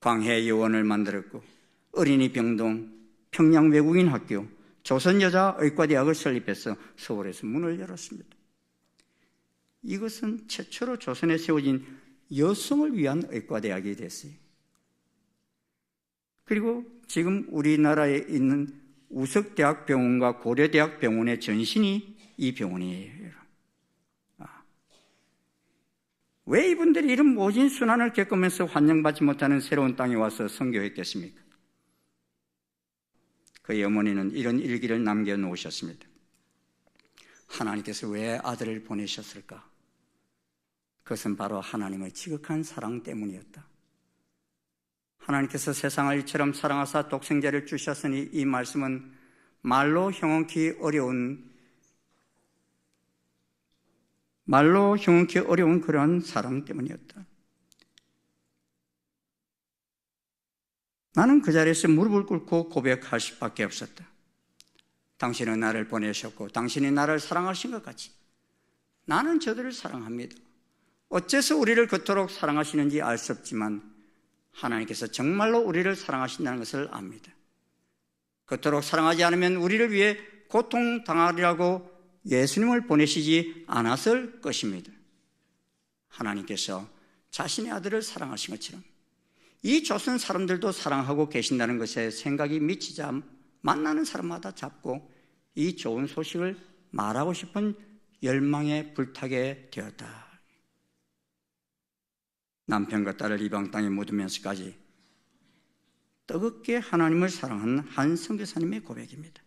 광해 요원을 만들었고 어린이 병동, 평양 외국인 학교, 조선여자의과대학을 설립해서 서울에서 문을 열었습니다. 이것은 최초로 조선에 세워진 여성을 위한 의과대학이 됐어요. 그리고 지금 우리나라에 있는 우석대학병원과 고려대학병원의 전신이 이 병원이에요. 왜 이분들이 이런 모진 순환을 겪으면서 환영받지 못하는 새로운 땅에 와서 선교했겠습니까? 그의 어머니는 이런 일기를 남겨놓으셨습니다. 하나님께서 왜 아들을 보내셨을까? 그것은 바로 하나님의 지극한 사랑 때문이었다. 하나님께서 세상을 이처럼 사랑하사 독생자를 주셨으니 이 말씀은 말로 형언기 어려운 그러한 사랑 때문이었다. 나는 그 자리에서 무릎을 꿇고 고백할 수밖에 없었다. 당신은 나를 보내셨고 당신이 나를 사랑하신 것 같이 나는 저들을 사랑합니다. 어째서 우리를 그토록 사랑하시는지 알 수 없지만 하나님께서 정말로 우리를 사랑하신다는 것을 압니다. 그토록 사랑하지 않으면 우리를 위해 고통당하리라고 예수님을 보내시지 않았을 것입니다. 하나님께서 자신의 아들을 사랑하신 것처럼 이 조선 사람들도 사랑하고 계신다는 것에 생각이 미치자 만나는 사람마다 잡고 이 좋은 소식을 말하고 싶은 열망에 불타게 되었다. 남편과 딸을 이방 땅에 묻으면서까지 뜨겁게 하나님을 사랑하는 한 선교사님의 고백입니다.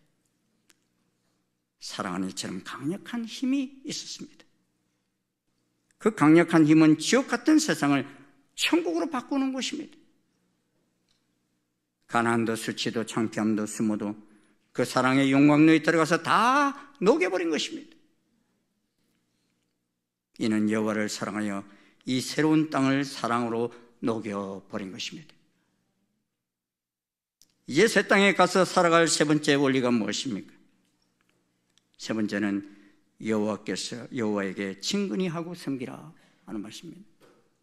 사랑하는 이처럼 강력한 힘이 있었습니다. 그 강력한 힘은 지옥 같은 세상을 천국으로 바꾸는 것입니다. 가난도 수치도 창피함도 수모도 그 사랑의 용광로에 들어가서 다 녹여버린 것입니다. 이는 여호와를 사랑하여 이 새로운 땅을 사랑으로 녹여버린 것입니다. 이제 새 땅에 가서 살아갈 세 번째 원리가 무엇입니까? 세 번째는 여호와에게 친근히 하고 섬기라 하는 말씀입니다.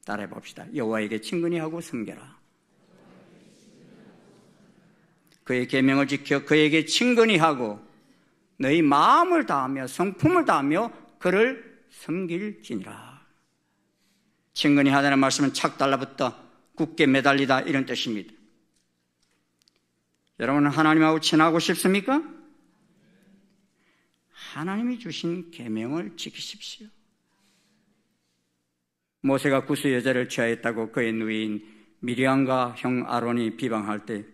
따라해 봅시다. 여호와에게 친근히 하고 섬겨라. 그의 계명을 지켜 그에게 친근히 하고 너희 마음을 다하며 성품을 다하며 그를 섬길지니라. 친근히 하다는 말씀은 착 달라붙다, 굳게 매달리다 이런 뜻입니다. 여러분은 하나님하고 친하고 싶습니까? 하나님이 주신 계명을 지키십시오. 모세가 구스 여자를 취하였다고 그의 누이인 미리암과 형 아론이 비방할 때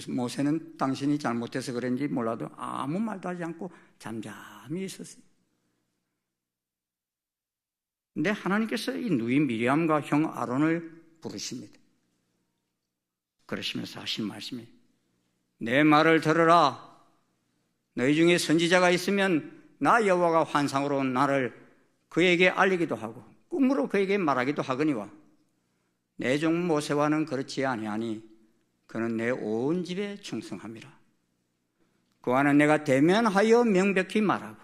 모세는 당신이 잘못해서 그런지 몰라도 아무 말도 하지 않고 잠잠히 있었어요. 근데 하나님께서 이 누이 미리암과 형 아론을 부르십니다. 그러시면서 하신 말씀이 내 말을 들으라. 너희 중에 선지자가 있으면 나 여호와가 환상으로 나를 그에게 알리기도 하고 꿈으로 그에게 말하기도 하거니와 내 종 모세와는 그렇지 아니하니 그는 내 온 집에 충성함이라. 그와는 내가 대면하여 명백히 말하고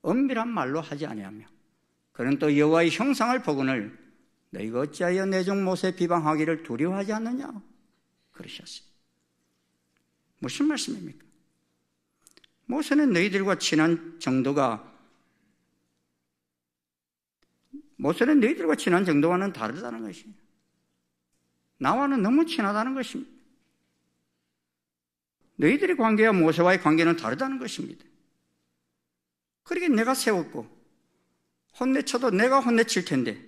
엄밀한 말로 하지 아니하며 그는 또 여호와의 형상을 보거늘 너희가 어찌하여 내 종 모세 비방하기를 두려워하지 않느냐 그러셨어요. 무슨 말씀입니까? 모세는 너희들과 친한 정도가 정도와는 다르다는 것이에요. 나와는 너무 친하다는 것입니다. 너희들의 관계와 모세와의 관계는 다르다는 것입니다. 그러게 내가 세웠고 혼내쳐도 내가 혼내칠 텐데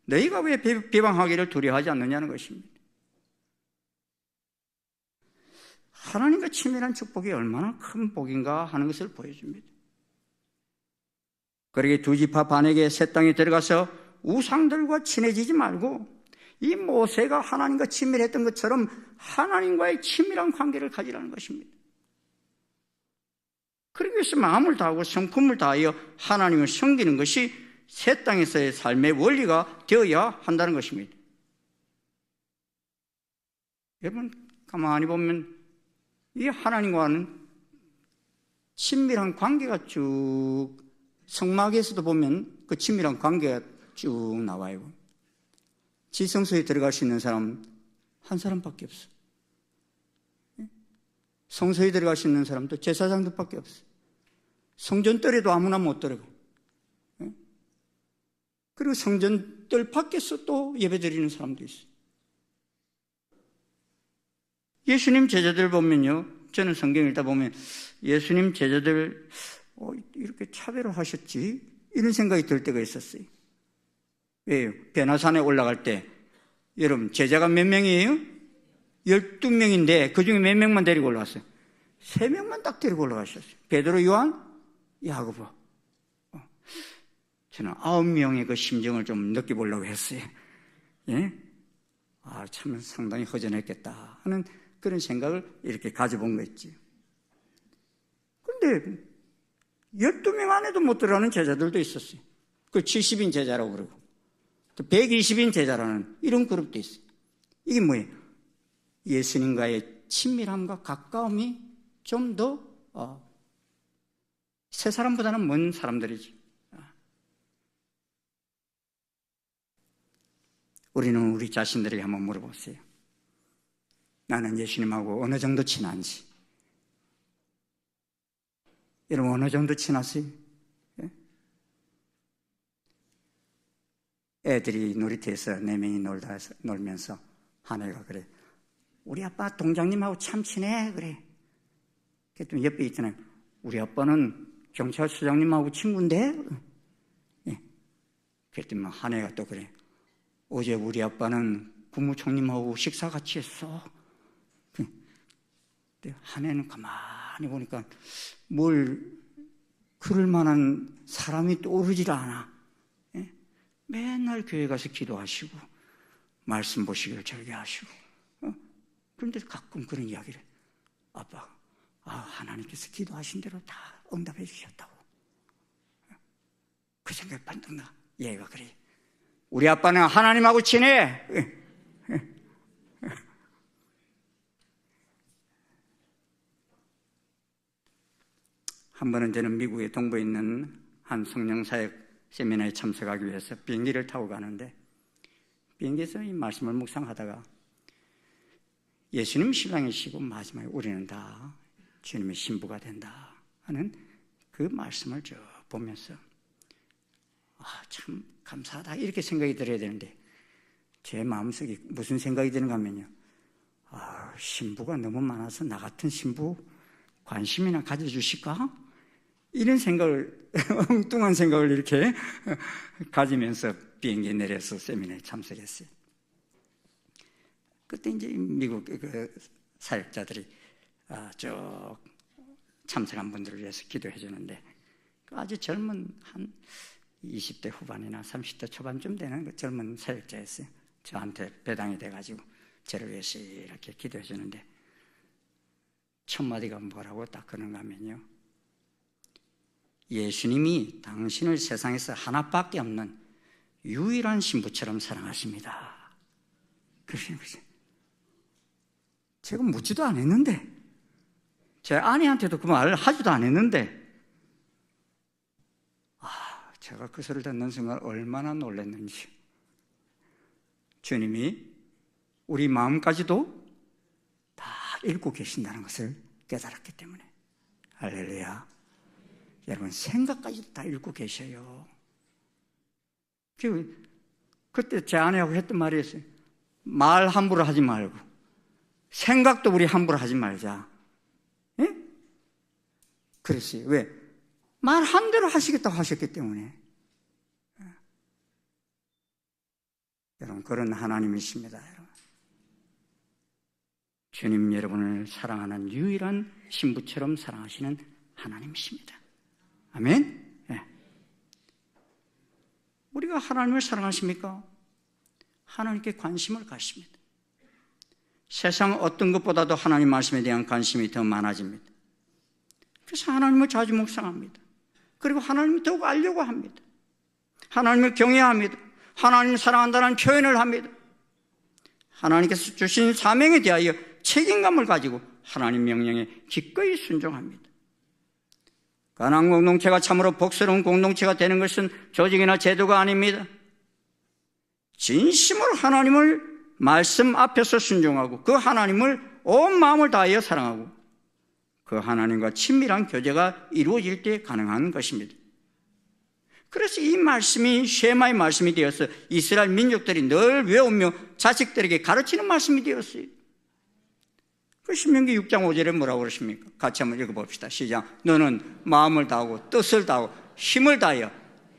너희가 왜 비방하기를 두려워하지 않느냐는 것입니다. 하나님과 친밀한 축복이 얼마나 큰 복인가 하는 것을 보여줍니다. 그러게 두 지파 반에게 새 땅에 들어가서 우상들과 친해지지 말고 이 모세가 하나님과 친밀했던 것처럼 하나님과의 친밀한 관계를 가지라는 것입니다. 그러기 위해서 마음을 다하고 성품을 다하여 하나님을 섬기는 것이 새 땅에서의 삶의 원리가 되어야 한다는 것입니다. 여러분 가만히 보면 이 하나님과는 친밀한 관계가 쭉 성막에서도 보면 그 친밀한 관계가 쭉 나와요. 지성소에 들어갈 수 있는 사람 한 사람밖에 없어. 성소에 들어갈 수 있는 사람도 제사장들밖에 없어. 성전뜰에도 아무나 못 들어가. 그리고 성전뜰 밖에서 또 예배드리는 사람도 있어. 예수님 제자들 보면요, 저는 성경 읽다 보면 예수님 제자들 이렇게 차별을 하셨지? 이런 생각이 들 때가 있었어요. 왜요? 베나산에 올라갈 때 여러분 제자가 몇 명이에요? 12명인데 그 중에 몇 명만 데리고 올라왔어요? 3명만 딱 데리고 올라가셨어요. 베드로, 요한, 야고보. 저는 9명의 그 심정을 좀 느껴보려고 했어요. 예? 참 상당히 허전했겠다 하는 그런 생각을 이렇게 가져본 거 있지. 그런데 12명 안에도 못 들어가는 제자들도 있었어요. 그 70인 제자라고 그러고 또 120인 제자라는 이런 그룹도 있어요. 이게 뭐예요? 예수님과의 친밀함과 가까움이 좀 더 세 사람보다는 먼 사람들이지. 우리는 우리 자신들에게 한번 물어보세요. 나는 예수님하고 어느 정도 친한지. 여러분 어느 정도 친하세요? 예? 애들이 놀이터에서 4명이 놀면서 한 애가 그래. 우리 아빠 동장님하고 참 친해 그래. 그랬더니 옆에 있잖아요. 우리 아빠는 경찰서장님하고 친구인데. 예. 그랬더니 한 애가 또 그래. 어제 우리 아빠는 국무총리님하고 식사 같이 했어. 근데 한 애는 가만히 보니까 뭘 그럴 만한 사람이 떠오르질 않아. 예? 맨날 교회 가서 기도하시고 말씀 보시기를 절개하시고 그런데 가끔 그런 이야기를 아빠 하나님께서 기도하신 대로 다 응답해 주셨다고. 그 생각이 반드시 나. 얘가 그래. 우리 아빠는 하나님하고 친해. 한 번은 저는 미국의 동부에 있는 한 성령사역 세미나에 참석하기 위해서 비행기를 타고 가는데 비행기에서 이 말씀을 묵상하다가 예수님 신랑이시고 마지막에 우리는 다 주님의 신부가 된다 하는 그 말씀을 쭉 보면서 참 감사하다 이렇게 생각이 들어야 되는데 제 마음속에 무슨 생각이 드는가 하면요, 신부가 너무 많아서 나 같은 신부 관심이나 가져주실까? 이런 생각을 엉뚱한 생각을 이렇게 가지면서 비행기에 내려서 세미나에 참석했어요. 그때 이제 미국 그 사역자들이 쭉 참석한 분들을 위해서 기도해 주는데 아주 젊은 한 20대 후반이나 30대 초반쯤 되는 그 젊은 사역자였어요. 저한테 배당이 돼가지고 저를 위해서 이렇게 기도해 주는데 첫 마디가 뭐라고 딱 그런가 하면요, 예수님이 당신을 세상에서 하나밖에 없는 유일한 신부처럼 사랑하십니다. 그러시는 거죠. 제가 묻지도 않았는데, 제 아내한테도 그 말을 하지도 않았는데, 제가 그 소리를 듣는 순간 얼마나 놀랐는지. 주님이 우리 마음까지도 다 읽고 계신다는 것을 깨달았기 때문에. 할렐루야. 여러분 생각까지도 다 읽고 계셔요. 그때 제 아내하고 했던 말이었어요. 말 함부로 하지 말고 생각도 우리 함부로 하지 말자. 예? 그랬어요. 왜? 말한 대로 하시겠다고 하셨기 때문에. 여러분 그런 하나님이십니다. 여러분. 주님 여러분을 사랑하는 유일한 신부처럼 사랑하시는 하나님이십니다. 아멘. 네. 우리가 하나님을 사랑하십니까? 하나님께 관심을 가십니다. 세상 어떤 것보다도 하나님 말씀에 대한 관심이 더 많아집니다. 그래서 하나님을 자주 묵상합니다. 그리고 하나님을 더욱 알려고 합니다. 하나님을 경외합니다. 하나님을 사랑한다는 표현을 합니다. 하나님께서 주신 사명에 대하여 책임감을 가지고 하나님 명령에 기꺼이 순종합니다. 가나안 공동체가 참으로 복스러운 공동체가 되는 것은 조직이나 제도가 아닙니다. 진심으로 하나님을 말씀 앞에서 순종하고 그 하나님을 온 마음을 다하여 사랑하고 그 하나님과 친밀한 교제가 이루어질 때 가능한 것입니다. 그래서 이 말씀이 쉐마의 말씀이 되어서 이스라엘 민족들이 늘 외우며 자식들에게 가르치는 말씀이 되었어요. 그 신명기 6장 5절에 뭐라고 그러십니까? 같이 한번 읽어봅시다. 시작. 너는 마음을 다하고 뜻을 다하고 힘을 다하여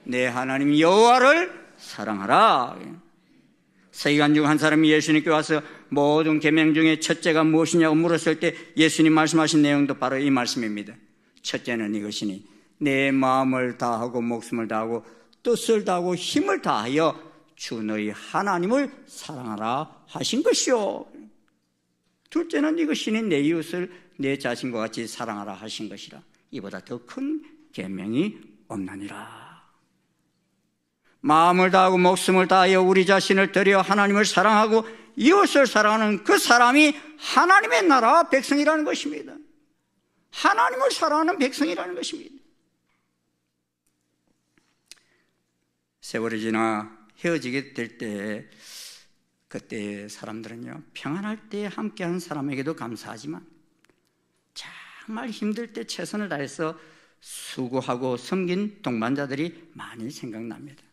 내 하나님 여호와를 사랑하라. 서기관 중 한 사람이 예수님께 와서 모든 계명 중에 첫째가 무엇이냐고 물었을 때 예수님 말씀하신 내용도 바로 이 말씀입니다. 첫째는 이것이니 내 마음을 다하고 목숨을 다하고 뜻을 다하고 힘을 다하여 주 너희 하나님을 사랑하라 하신 것이요. 둘째는 이것이니 내 이웃을 내 자신과 같이 사랑하라 하신 것이라. 이보다 더 큰 계명이 없나니라. 마음을 다하고 목숨을 다하여 우리 자신을 드려 하나님을 사랑하고 이웃을 사랑하는 그 사람이 하나님의 나라 백성이라는 것입니다. 하나님을 사랑하는 백성이라는 것입니다. 세월이 지나 헤어지게 될 때 그때 사람들은요, 평안할 때 함께한 사람에게도 감사하지만 정말 힘들 때 최선을 다해서 수고하고 섬긴 동반자들이 많이 생각납니다.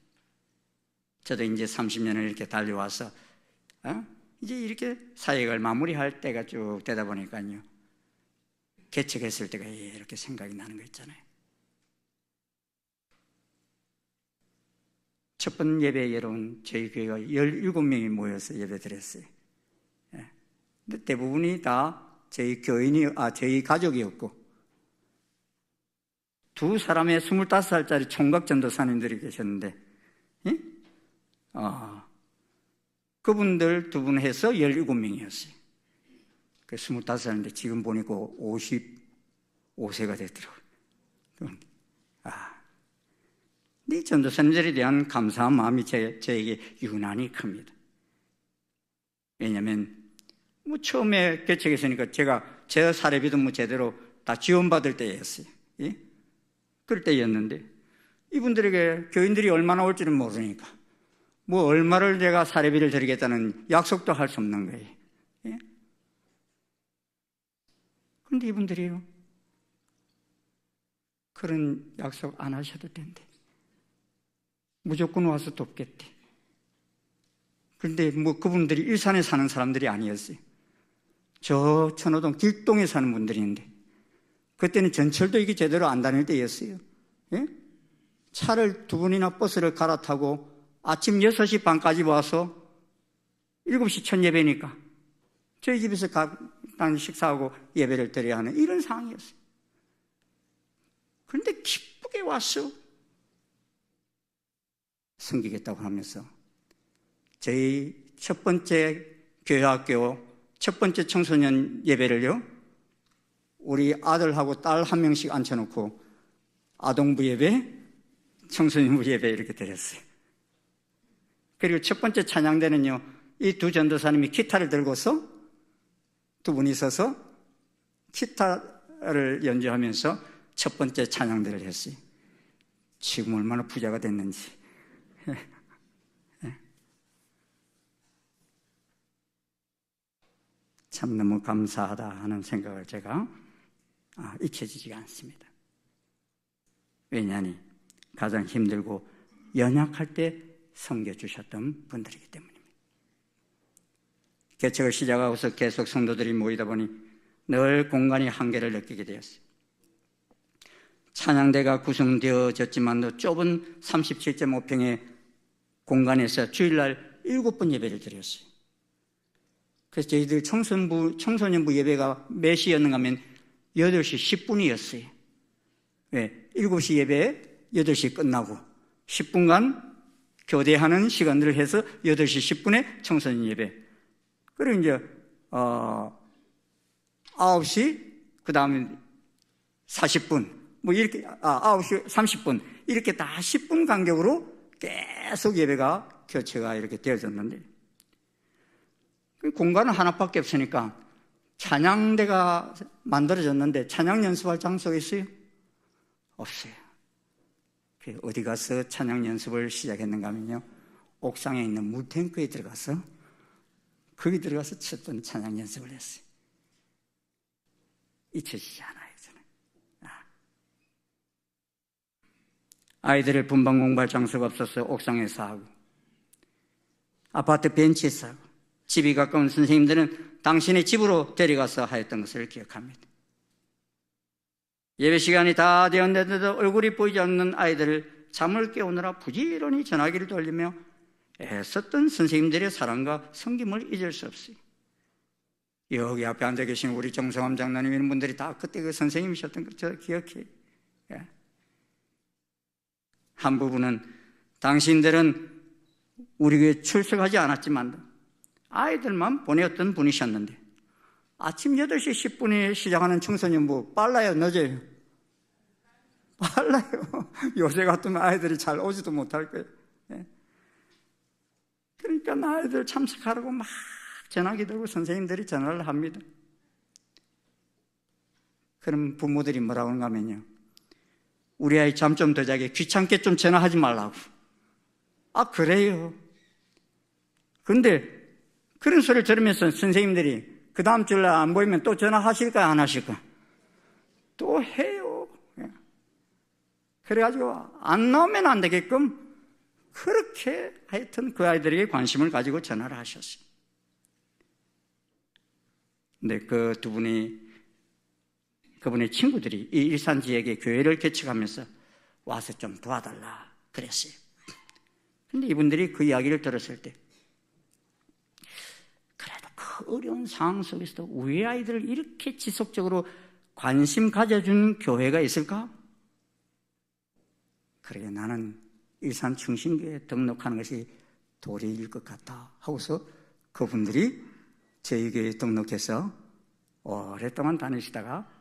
저도 이제 30년을 이렇게 달려와서 이제 이렇게 사역을 마무리할 때가 쭉 되다 보니까요, 개척했을 때가 이렇게 생각이 나는 거 있잖아요. 첫 번 예배에 여러분 저희 교회가 17명이 모여서 예배 드렸어요. 근데 대부분이 다 저희 저희 가족이었고, 두 사람의 25살짜리 총각 전도사님들이 계셨는데, 그분들 두 분 해서 17명이었어요. 그 25살인데 지금 보니까 55세가 됐더라고요. 이 전도사님들에 대한 감사한 마음이 저에게 유난히 큽니다. 왜냐하면 처음에 개척했으니까 제 사례비도 제대로 다 지원받을 때였어요. 예? 그럴 때였는데 이분들에게 교인들이 얼마나 올지는 모르니까 얼마를 내가 사례비를 드리겠다는 약속도 할 수 없는 거예요. 예? 그런데 이분들이요, 그런 약속 안 하셔도 된대. 무조건 와서 돕겠대. 그런데 그분들이 일산에 사는 사람들이 아니었어요. 저 천호동 길동에 사는 분들인데, 그때는 전철도 이게 제대로 안 다닐 때였어요. 예? 차를 두 번이나 버스를 갈아타고 아침 6시 반까지 와서 7시 첫 예배니까 저희 집에서 간단히 식사하고 예배를 드려야 하는 이런 상황이었어요. 그런데 기쁘게 와서 섬기겠다고 하면서 저희 첫 번째 교회학교 첫 번째 청소년 예배를요, 우리 아들하고 딸 한 명씩 앉혀놓고 아동부 예배, 청소년부 예배 이렇게 드렸어요. 그리고 첫 번째 찬양대는요, 이 두 전도사님이 기타를 들고서 두 분이 서서 기타를 연주하면서 첫 번째 찬양대를 했어요. 지금 얼마나 부자가 됐는지. 참 너무 감사하다 하는 생각을 제가 잊혀지지가 않습니다. 왜냐하니 가장 힘들고 연약할 때 섬겨주셨던 분들이기 때문입니다. 개척을 시작하고서 계속 성도들이 모이다 보니 늘 공간이 한계를 느끼게 되었어요. 찬양대가 구성되어졌지만도 좁은 37.5평의 공간에서 주일날 7번 예배를 드렸어요. 그래서 저희들 청소년부 예배가 몇 시였는가 하면 8시 10분이었어요. 왜? 7시 예배 8시 끝나고 10분간 교대하는 시간들을 해서 8시 10분에 청소년 예배. 그리고 이제 9시 그 다음에 40분 뭐 이렇게 9시 30분 이렇게 다 10분 간격으로 계속 예배가 교체가 이렇게 되어졌는데, 공간은 하나밖에 없으니까 찬양대가 만들어졌는데 찬양 연습할 장소가 있어요? 없어요. 어디 가서 찬양 연습을 시작했는가 하면요, 옥상에 있는 물탱크에 들어가서 거기 들어가서 첫 번째 찬양 연습을 했어요. 잊혀지지 않아요, 저는. 아이들을 분방 공부할 장소가 없어서 옥상에서 하고, 아파트 벤치에서 하고, 집이 가까운 선생님들은 당신의 집으로 데려가서 하였던 것을 기억합니다. 예배 시간이 다 되었는데도 얼굴이 보이지 않는 아이들을 잠을 깨우느라 부지런히 전화기를 돌리며 애썼던 선생님들의 사랑과 섬김을 잊을 수 없어요. 여기 앞에 앉아 계신 우리 정성함 장로님 이런 분들이 다 그때 그 선생님이셨던 걸 저 기억해요. 예. 한 부분은 당신들은 우리 교회 출석하지 않았지만 아이들만 보내었던 분이셨는데 아침 8시 10분에 시작하는 청소년부 빨라요, 늦어요? 빨라요. 요새 같으면 아이들이 잘 오지도 못할 거예요. 예. 그러니까 아이들 참석하라고 막 전화기 들고 선생님들이 전화를 합니다. 그럼 부모들이 뭐라고 하는가 하면요, 우리 아이 잠 좀 더 자게 귀찮게 좀 전화하지 말라고. 아, 그래요. 그런데 그런 소리를 들으면서 선생님들이 그 다음 주일 안 보이면 또 전화하실까 안 하실까? 또 해요. 그래가지고 안 나오면 안 되게끔 그렇게 하여튼 그 아이들에게 관심을 가지고 전화를 하셨어요. 근데 그 두 분이, 그분의 친구들이 이 일산 지역에 교회를 개척하면서 와서 좀 도와달라 그랬어요. 근데 이분들이 그 이야기를 들었을 때, 그래도 그 어려운 상황 속에서도 우리 아이들을 이렇게 지속적으로 관심 가져준 교회가 있을까? 그러게 나는 일산 충신교회에 등록하는 것이 도리일 것 같다 하고서 그분들이 저희 교회에 등록해서 오랫동안 다니시다가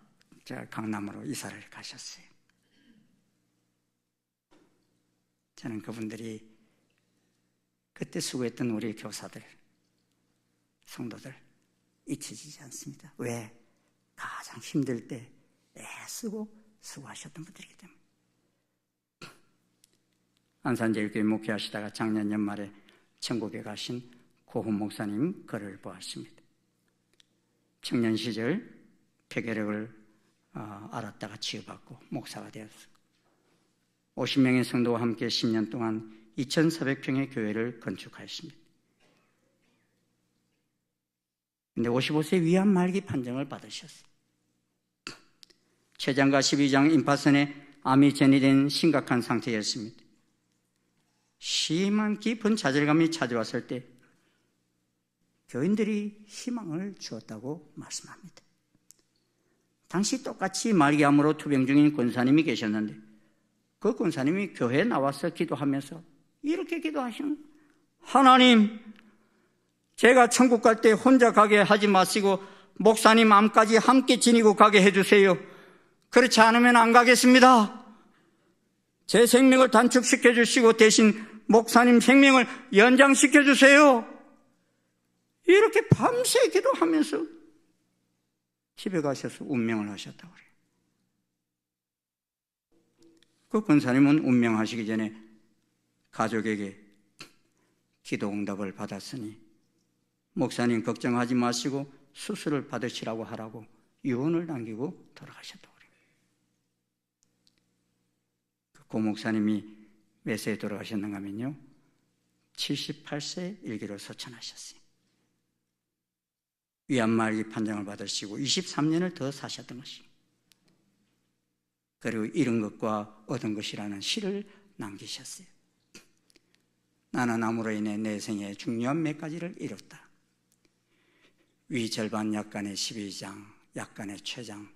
강남으로 이사를 가셨어요. 저는 그분들이 그때 수고했던 우리 교사들, 성도들 잊혀지지 않습니다. 왜? 가장 힘들 때 애쓰고 수고하셨던 분들이기 때문에. 안산제일교회 목회하시다가 작년 연말에 천국에 가신 고훈 목사님 글을 보았습니다. 청년 시절 폐결핵을 알았다가 치유받고 목사가 되었어요. 50명의 성도와 함께 10년 동안 2,400평의 교회를 건축하였습니다. 근데 55세 위암 말기 판정을 받으셨어요. 췌장과 12장 임파선에 암이 전이된 심각한 상태였습니다. 심한 깊은 좌절감이 찾아왔을 때 교인들이 희망을 주었다고 말씀합니다. 당시 똑같이 말기암으로 투병 중인 권사님이 계셨는데 그 권사님이 교회에 나와서 기도하면서 이렇게 기도하시는, 하나님, 제가 천국 갈 때 혼자 가게 하지 마시고 목사님 암까지 함께 지니고 가게 해주세요. 그렇지 않으면 안 가겠습니다. 제 생명을 단축시켜 주시고 대신 목사님 생명을 연장시켜 주세요. 이렇게 밤새 기도하면서 집에 가셔서 운명을 하셨다고 그래요. 그 권사님은 운명하시기 전에 가족에게 기도 응답을 받았으니 목사님 걱정하지 마시고 수술을 받으시라고 하라고 유언을 남기고 돌아가셨다고 그래요. 고 목사님이 몇 세에 돌아가셨는가 하면요, 78세 일기로 소천하셨어요. 위암말기 판정을 받으시고 23년을 더 사셨던 것입니다. 그리고 잃은 것과 얻은 것이라는 시를 남기셨어요. 나는 암으로 인해 내 생에 중요한 몇 가지를 잃었다. 위 절반 약간의 12장, 약간의 최장.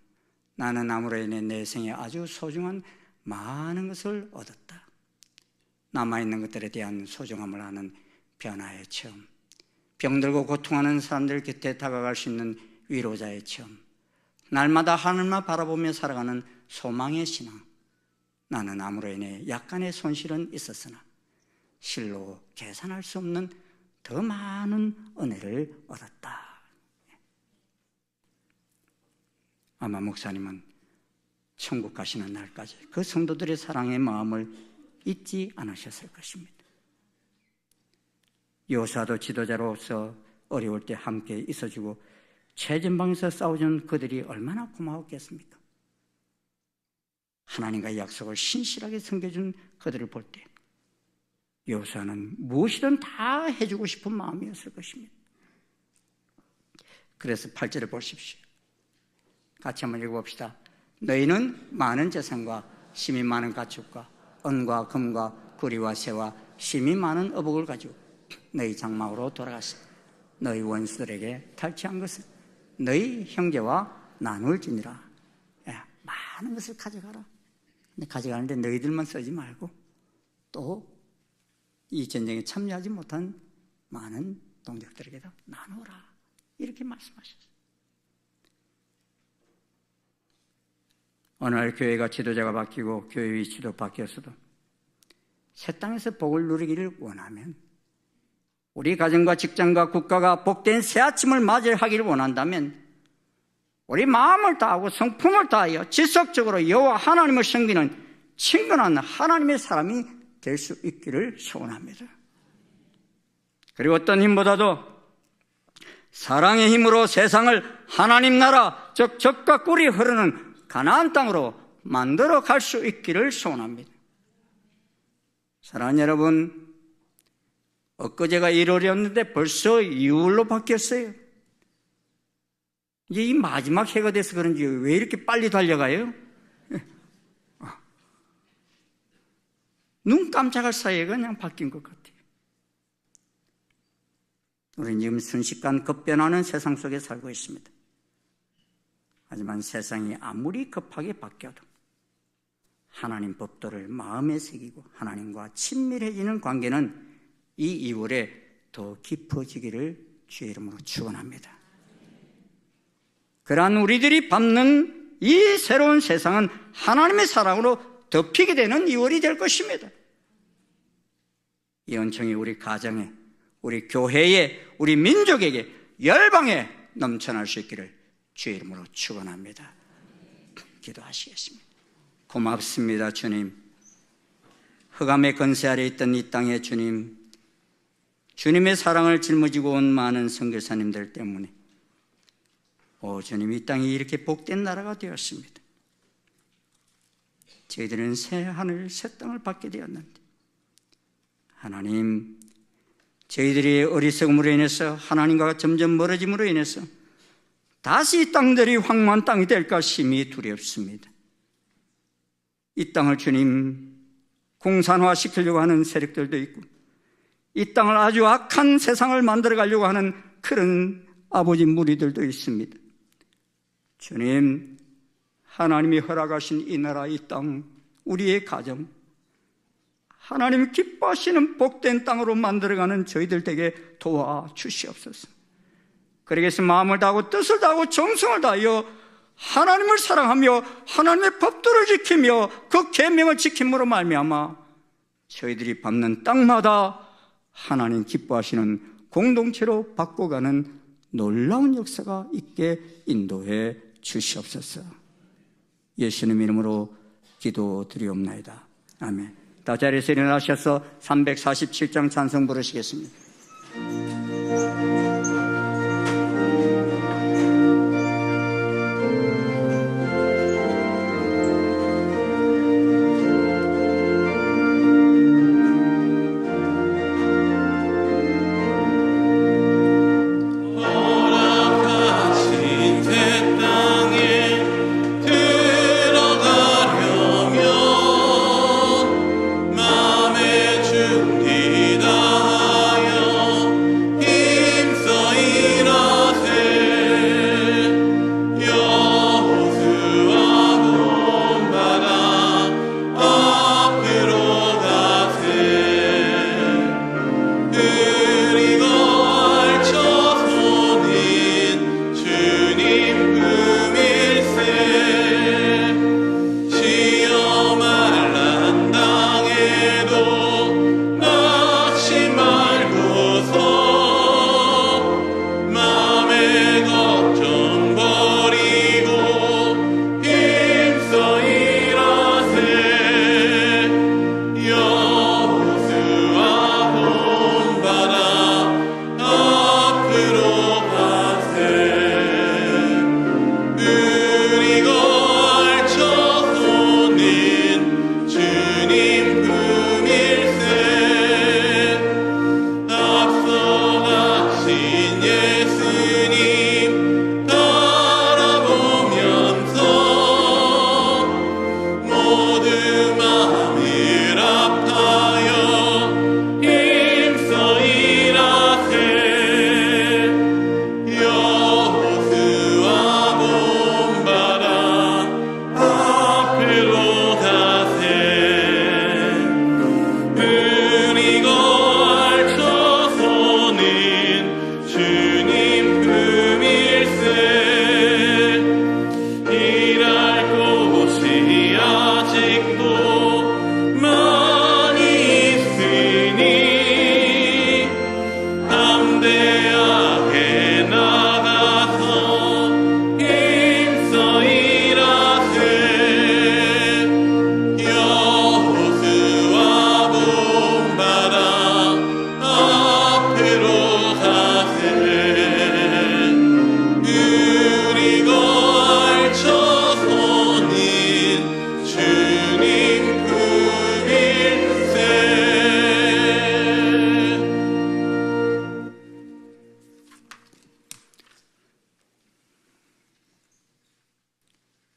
나는 아무로 인해 내 생에 아주 소중한 많은 것을 얻었다. 남아있는 것들에 대한 소중함을 아는 변화의 체험, 병들고 고통하는 사람들 곁에 다가갈 수 있는 위로자의 체험, 날마다 하늘만 바라보며 살아가는 소망의 신앙. 나는 아무로 인해 약간의 손실은 있었으나 실로 계산할 수 없는 더 많은 은혜를 얻었다. 아마 목사님은 천국 가시는 날까지 그 성도들의 사랑의 마음을 잊지 않으셨을 것입니다. 요사도 지도자로서 어려울 때 함께 있어주고 최전방에서 싸워준 그들이 얼마나 고마웠겠습니까? 하나님과의 약속을 신실하게 섬겨준 그들을 볼 때 요사는 무엇이든 다 해주고 싶은 마음이었을 것입니다. 그래서 8절을 보십시오. 같이 한번 읽어봅시다. 너희는 많은 재산과 심이 많은 가축과 은과 금과 구리와 새와 심이 많은 어복을 가지고 너희 장막으로 돌아가서 너희 원수들에게 탈취한 것을 너희 형제와 나눌지니라. 많은 것을 가져가라. 근데 가져가는데 너희들만 쓰지 말고 또 이 전쟁에 참여하지 못한 많은 동족들에게도 나누라. 이렇게 말씀하셨어요. 어느 날 교회가 지도자가 바뀌고 교회 위치도 바뀌었어도 새 땅에서 복을 누리기를 원하면, 우리 가정과 직장과 국가가 복된 새 아침을 맞이하기를 원한다면 우리 마음을 다하고 성품을 다하여 지속적으로 여호와 하나님을 섬기는 친근한 하나님의 사람이 될 수 있기를 소원합니다. 그리고 어떤 힘보다도 사랑의 힘으로 세상을 하나님 나라, 즉 젖과 꿀이 흐르는 가나안 땅으로 만들어 갈 수 있기를 소원합니다. 사랑하는 여러분, 엊그제가 1월이었는데 벌써 2월로 바뀌었어요. 이제 이 마지막 해가 돼서 그런지 왜 이렇게 빨리 달려가요? 눈 깜짝할 사이에 그냥 바뀐 것 같아요. 우리는 지금 순식간 급변하는 세상 속에 살고 있습니다. 하지만 세상이 아무리 급하게 바뀌어도 하나님 법도를 마음에 새기고 하나님과 친밀해지는 관계는 이 2월에 더 깊어지기를 주의 이름으로 축원합니다. 그러한 우리들이 밟는 이 새로운 세상은 하나님의 사랑으로 덮이게 되는 2월이 될 것입니다. 이 은총이 우리 가정에, 우리 교회에, 우리 민족에게, 열방에 넘쳐날 수 있기를 주의 이름으로 축원합니다. 기도하시겠습니다. 고맙습니다, 주님. 흑암의 건세 아래 있던 이 땅에 주님, 주님의 사랑을 짊어지고 온 많은 선교사님들 때문에 주님, 이 땅이 이렇게 복된 나라가 되었습니다. 저희들은 새 하늘, 새 땅을 받게 되었는데 하나님, 저희들이 어리석음으로 인해서 하나님과 점점 멀어짐으로 인해서 다시 이 땅들이 황무한 땅이 될까 심히 두렵습니다. 이 땅을 주님 공산화시키려고 하는 세력들도 있고 이 땅을 아주 악한 세상을 만들어 가려고 하는 그런 아버지 무리들도 있습니다. 주님, 하나님이 허락하신 이 나라, 이 땅, 우리의 가정, 하나님 기뻐하시는 복된 땅으로 만들어가는 저희들 에게 도와주시옵소서. 그러기 위해서 마음을 다하고 뜻을 다하고 정성을 다하여 하나님을 사랑하며 하나님의 법도를 지키며 그 계명을 지킴으로 말미암아 저희들이 밟는 땅마다 하나님 기뻐하시는 공동체로 바꿔가는 놀라운 역사가 있게 인도해 주시옵소서. 예수님 이름으로 기도드리옵나이다. 아멘. 다 자리에서 일어나셔서 347장 찬송 부르시겠습니다. 마음의 준비 다하여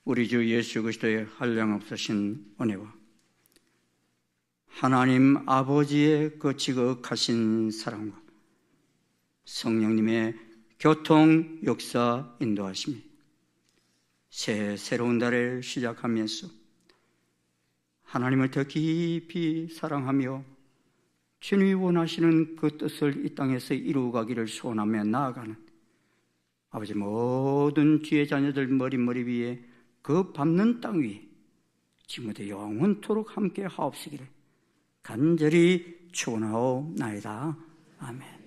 우리 주 예수 그리스도의 한량없으신 은혜와 하나님 아버지의 그 지극하신 사랑과 성령님의 교통 역사 인도하심이 새로운 달을 시작하면서 하나님을 더 깊이 사랑하며 주님이 원하시는 그 뜻을 이 땅에서 이루어가기를 소원하며 나아가는 아버지 모든 주의 자녀들 머리 위에 그 밟는 땅 위에 지금부터 영원토록 함께 하옵시기를 간절히 축원하옵나이다. 아멘.